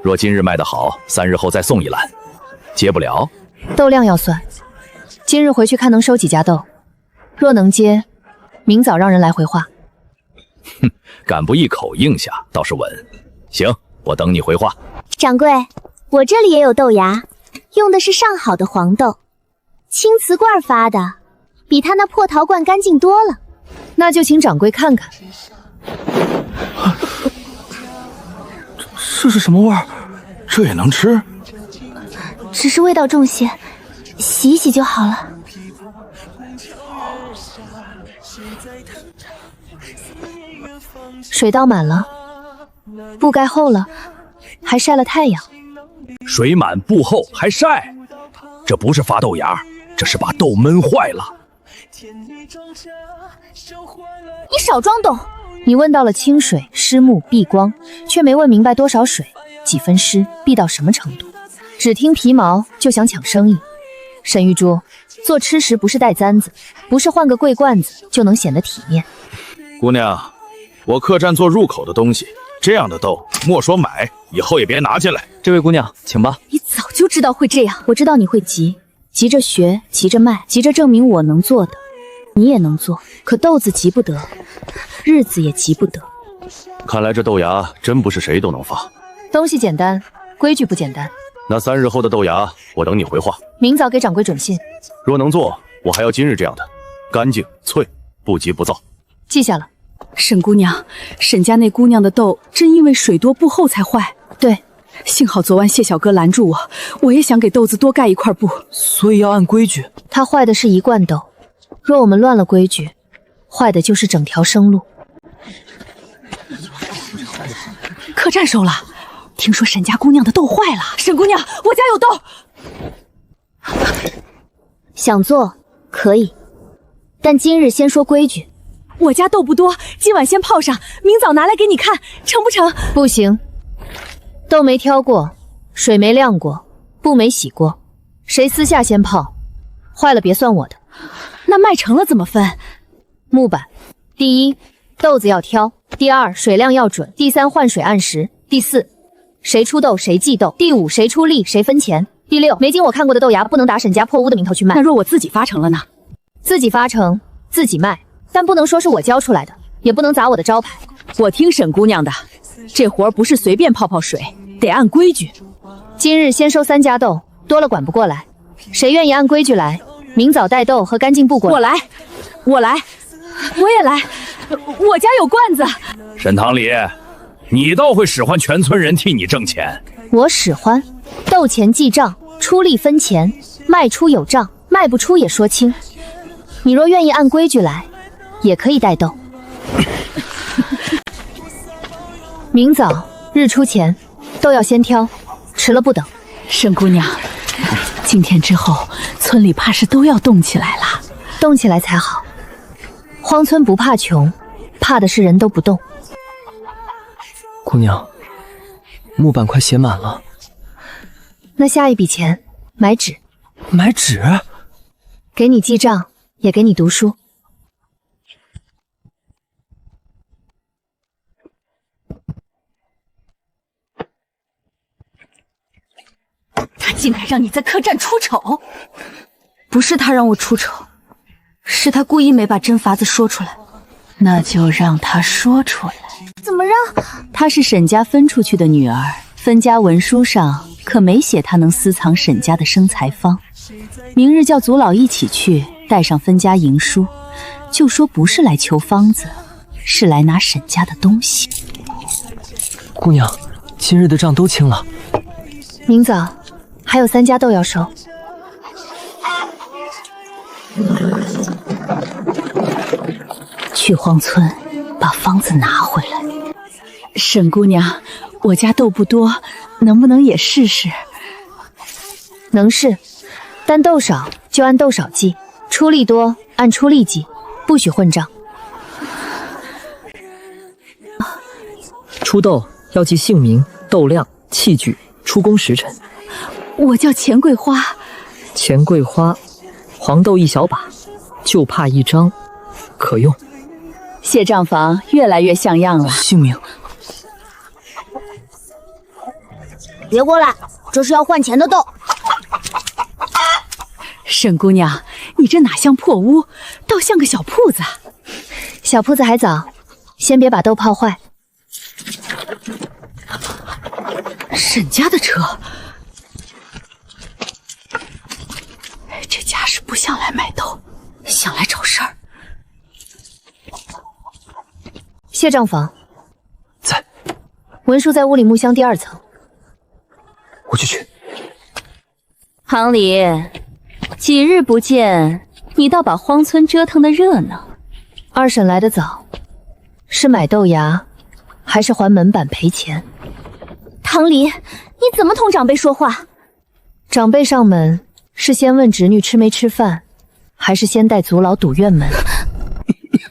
若今日卖得好，3日后再送一篮。接不了，豆量要算。今日回去看能收几家豆，若能接，明早让人来回话。哼，敢不一口应下倒是稳。行，我等你回话。掌柜，我这里也有豆芽，用的是上好的黄豆，青瓷罐发的，比他那破陶罐干净多了。那就请掌柜看看。这是什么味儿？这也能吃？只是味道重些，洗一洗就好了。水倒满了，布盖厚了，还晒了太阳。水满布厚还晒，这不是发豆芽，这是把豆闷坏了。你少装懂！你问到了清水、湿木、避光，却没问明白多少水、几分湿、避到什么程度。只听皮毛就想抢生意。沈玉珠，做吃食不是带簪子，不是换个桂冠子就能显得体面。姑娘，我客栈做入口的东西，这样的豆莫说买，以后也别拿进来。这位姑娘，请吧。你早就知道会这样，我知道你会急，急着学，急着卖，急着证明我能做的，你也能做。可豆子急不得，日子也急不得。看来这豆芽真不是谁都能发。东西简单，规矩不简单。那3日后的豆芽，我等你回话。明早给掌柜准信。若能做，我还要今日这样的，干净脆，不急不躁。记下了。沈姑娘，沈家那姑娘的豆真因为水多布厚才坏。对，幸好昨晚谢小哥拦住我，我也想给豆子多盖一块布。所以要按规矩。它坏的是一罐豆，若我们乱了规矩，坏的就是整条生路。客栈收了。听说沈家姑娘的豆坏了，沈姑娘，我家有豆。想做可以，但今日先说规矩。我家豆不多，今晚先泡上，明早拿来给你看，成不成？不行，豆没挑过，水没晾过，布没洗过，谁私下先泡，坏了别算我的。那卖成了怎么分？木板，第一，豆子要挑；第二，水量要准；第三，换水按时；第四，谁出豆谁记豆；第五，谁出力谁分钱；第六，没经我看过的豆芽不能打沈家破屋的名头去卖。那若我自己发成了呢？自己发成，自己卖，但不能说是我教出来的，也不能砸我的招牌。我听沈姑娘的，这活儿不是随便泡泡水，得按规矩。今日先收3家豆，多了管不过来。谁愿意按规矩来，明早带豆和干净布过来。我来，我也来，我家有罐子。沈堂里，你倒会使唤全村人替你挣钱。我使唤，豆钱记账，出力分钱，卖出有账，卖不出也说清。你若愿意按规矩来，也可以带豆。明早日出前，豆要先挑，迟了不等。沈姑娘，今天之后，村里怕是都要动起来了。动起来才好。荒村不怕穷，怕的是人都不动。姑娘，木板快写满了。那下一笔钱买纸。买纸？给你记账，也给你读书。他竟敢让你在客栈出丑！不是他让我出丑，是他故意没把真法子说出来。那就让他说出来。怎么让？她是沈家分出去的女儿，分家文书上可没写她能私藏沈家的生财方。明日叫族老一起去，带上分家营书，就说不是来求方子，是来拿沈家的东西。姑娘，今日的账都清了。明早还有3家豆要收。去荒村把方子拿回来。沈姑娘，我家豆不多，能不能也试试？能试，但豆少就按豆少计，出力多按出力计，不许混账。出豆要记姓名、豆量、器具、出工时辰。我叫钱桂花。钱桂花，黄豆1小把，就怕1张，可用。谢账房越来越像样了。姓名？别过来，这是要换钱的豆。沈姑娘，你这哪像破屋，倒像个小铺子。小铺子还早，先别把豆泡坏。沈家的车，这家是不想来买豆，想来找事儿。谢账房在，文书在屋里木箱第2层。我去取。行里，几日不见，你倒把荒村折腾得热闹。二婶来得早，是买豆芽，还是还门板赔钱？唐离，你怎么同长辈说话？长辈上门是先问侄女吃没吃饭，还是先带族老堵院门？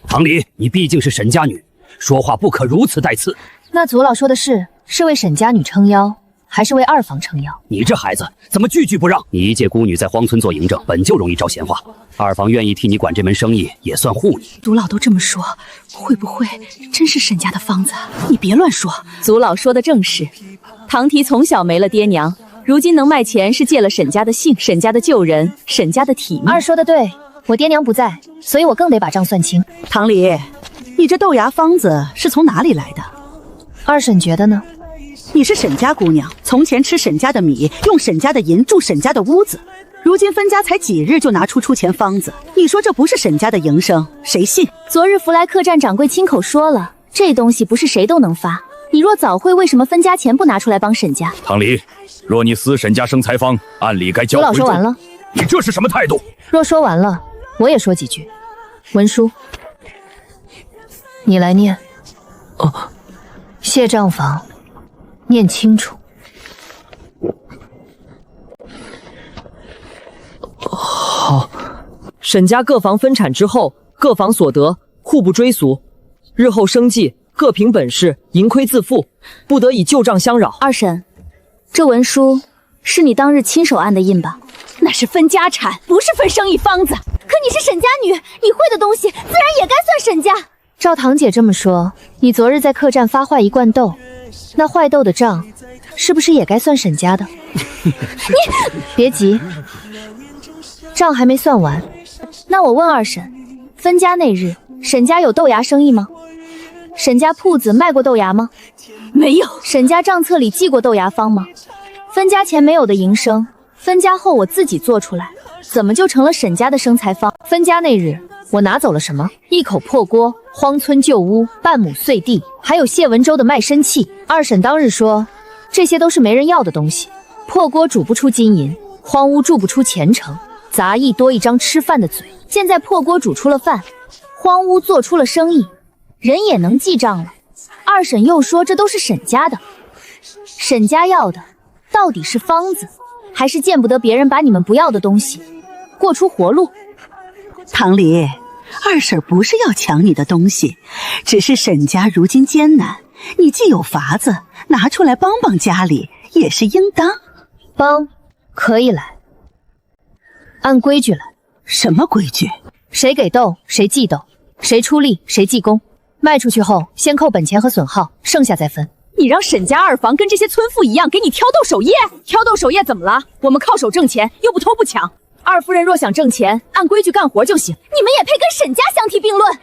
唐离，你毕竟是沈家女，说话不可如此带刺。那族老说的是为沈家女撑腰，还是为二房撑腰？你这孩子怎么句句不让？你一介孤女在荒村做营正，本就容易招闲话。二房愿意替你管这门生意，也算护你。族老都这么说，会不会真是沈家的方子？你别乱说。族老说的正是，唐提从小没了爹娘，如今能卖钱是借了沈家的姓、沈家的旧人、沈家的体面。二说的对，我爹娘不在，所以我更得把账算清。唐离，你这豆芽方子是从哪里来的？二婶觉得呢？你是沈家姑娘，从前吃沈家的米，用沈家的银住沈家的屋子，如今分家才几日就拿出钱方子，你说这不是沈家的营生，谁信？昨日福来客栈掌柜亲口说了，这东西不是谁都能发。你若早会，为什么分家钱不拿出来帮沈家？唐离，若你私沈家生财方，按理该交回。族老说完了。你这是什么态度？若说完了，我也说几句。文书，你来念。哦。谢账房，念清楚。好，沈家各房分产之后，各房所得互不追俗，日后生计各凭本事，盈亏自负，不得以旧账相扰。二婶，这文书是你当日亲手按的印吧？那是分家产，不是分生意方子。可你是沈家女，你会的东西自然也该算沈家。照堂姐这么说，你昨日在客栈发坏一罐豆，那坏豆的账是不是也该算沈家的？你别急，账还没算完。那我问二婶，分家那日，沈家有豆芽生意吗？沈家铺子卖过豆芽吗？没有。沈家账册里记过豆芽方吗？分家前没有的营生，分家后我自己做出来，怎么就成了沈家的生财方？分家那日，我拿走了什么？一口破锅、荒村旧屋、半亩碎地，还有谢文州的卖身契。二婶当日说，这些都是没人要的东西。破锅煮不出金银，荒屋住不出前程，杂役多一张吃饭的嘴。现在破锅煮出了饭，荒屋做出了生意，人也能记账了。二婶又说这都是沈家的，沈家要的到底是方子，还是见不得别人把你们不要的东西过出活路？唐离，二婶不是要抢你的东西，只是沈家如今艰难，你既有法子，拿出来帮帮家里也是应当。帮可以来，按规矩来。什么规矩？谁给豆谁记豆，谁出力谁记功。卖出去后先扣本钱和损耗，剩下再分。你让沈家二房跟这些村妇一样给你挑豆守夜？挑豆守夜怎么了？我们靠手挣钱，又不偷不抢。二夫人若想挣钱，按规矩干活就行。你们也配跟沈家相提并论？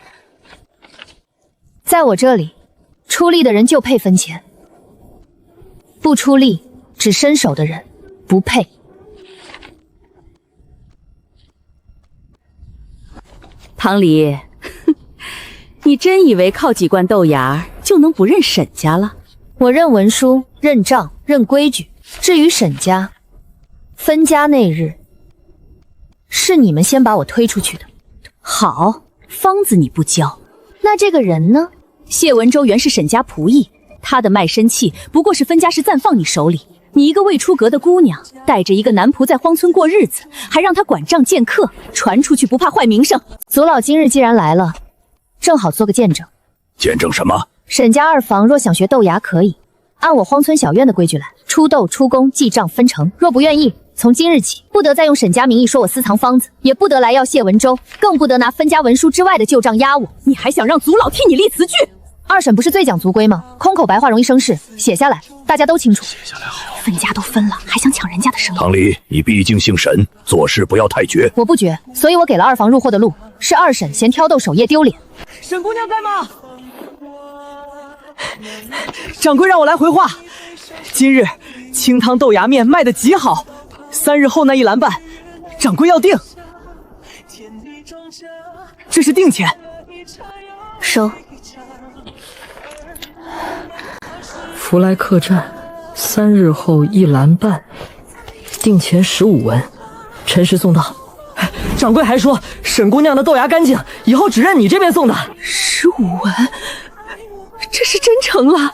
在我这里，出力的人就配分钱，不出力只伸手的人不配。唐离，你真以为靠几罐豆芽就能不认沈家了？我认文书，认账，认规矩。至于沈家，分家那日，是你们先把我推出去的。好，方子你不交，那这个人呢？谢文州原是沈家仆役，他的卖身契不过是分家时暂放你手里。你一个未出阁的姑娘，带着一个男仆在荒村过日子，还让他管账见客，传出去不怕坏名声。祖老今日既然来了，正好做个见证。见证什么？沈家二房若想学豆芽，可以按我荒村小院的规矩来，出豆出工记账分成。若不愿意，从今日起不得再用沈家名义说我私藏方子，也不得来要谢文州，更不得拿分家文书之外的旧账压我。你还想让祖老替你立词据？二婶不是最讲族规吗？空口白话容易生事，写下来大家都清楚。写下来好。分家都分了，还想抢人家的生意？唐离，你毕竟姓沈，做事不要太绝。我不绝，所以我给了二房入货的路。是二婶嫌挑豆守夜丢脸。沈姑娘在吗？掌柜让我来回话，今日清汤豆芽面卖得极好，3日后那一篮半，掌柜要定。这是定钱。收。福来客栈，3日后一篮半，定钱15文，辰时送到。掌柜还说沈姑娘的豆芽干净，以后只认你这边送的。15文，这是真成了。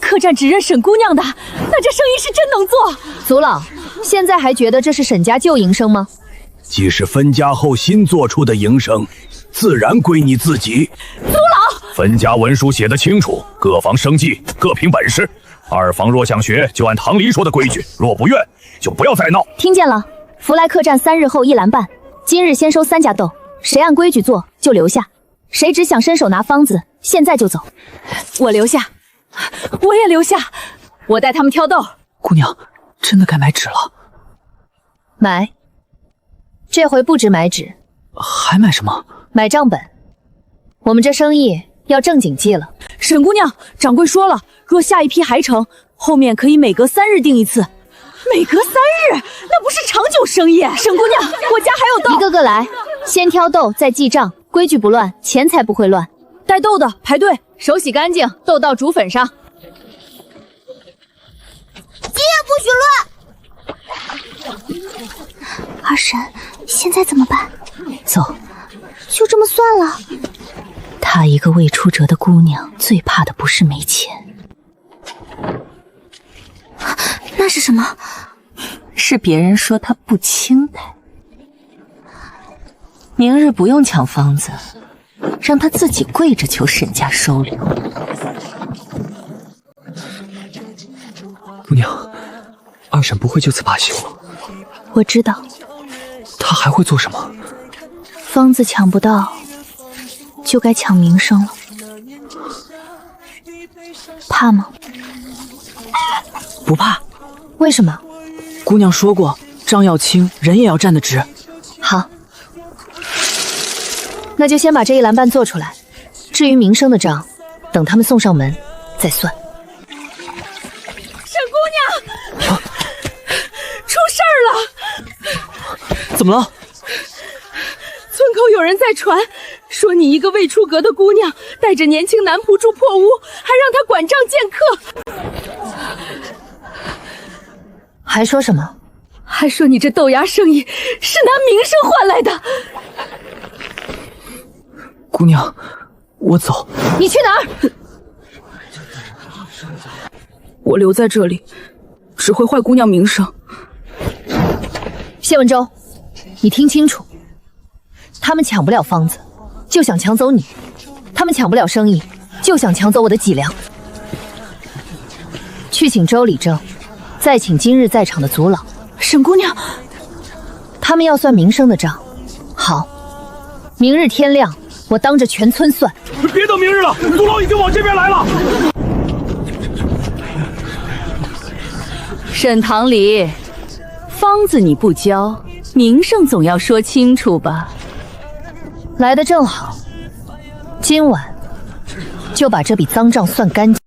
客栈只认沈姑娘的，那这生意是真能做。祖老，现在还觉得这是沈家旧营生吗？既是分家后新做出的营生，自然归你自己。祖老，分家文书写得清楚，各房生计各凭本事。二房若想学，就按唐离说的规矩；若不愿，就不要再闹。听见了？福来客栈3日后一篮半，今日先收3家豆，谁按规矩做就留下，谁只想伸手拿方子，现在就走。我留下，我也留下，我带他们挑豆。姑娘，真的该买纸了。买。这回不止买纸，还买什么？买账本。我们这生意要正经记了。沈姑娘，掌柜说了，若下一批还成，后面可以每隔3日订一次。每隔3日，那不是长久生意。沈姑娘，我家还有豆。一个个来，先挑豆，再记账，规矩不乱，钱财不会乱。带豆的排队，手洗干净，豆到竹粉上。今夜不许乱。二婶，现在怎么办？走，就这么算了。她一个未出阁的姑娘，最怕的不是没钱，是什么？是别人说他不清淡。明日不用抢方子，让他自己跪着求沈家收留。姑娘，二婶不会就此罢休了。我知道。她还会做什么？方子抢不到，就该抢名声了。怕吗？不怕。为什么？姑娘说过，账要清，人也要站得直。好，那就先把这一篮半做出来。至于名声的账，等他们送上门再算。沈姑娘，出事儿了！怎么了？村口有人在传，说你一个未出阁的姑娘，带着年轻男仆住破屋，还让他管账见客。还说什么？还说你这豆芽生意是拿名声换来的。姑娘，我走。你去哪儿？我留在这里，只会坏姑娘名声。谢文州，你听清楚，他们抢不了方子，就想抢走你；他们抢不了生意，就想抢走我的脊梁。去请周理正，再请今日在场的族老。沈姑娘，他们要算名声的账。好，明日天亮，我当着全村算。别等明日了，族老已经往这边来了。沈堂里，方子你不交，名声总要说清楚吧？来得正好，今晚就把这笔脏账算干净。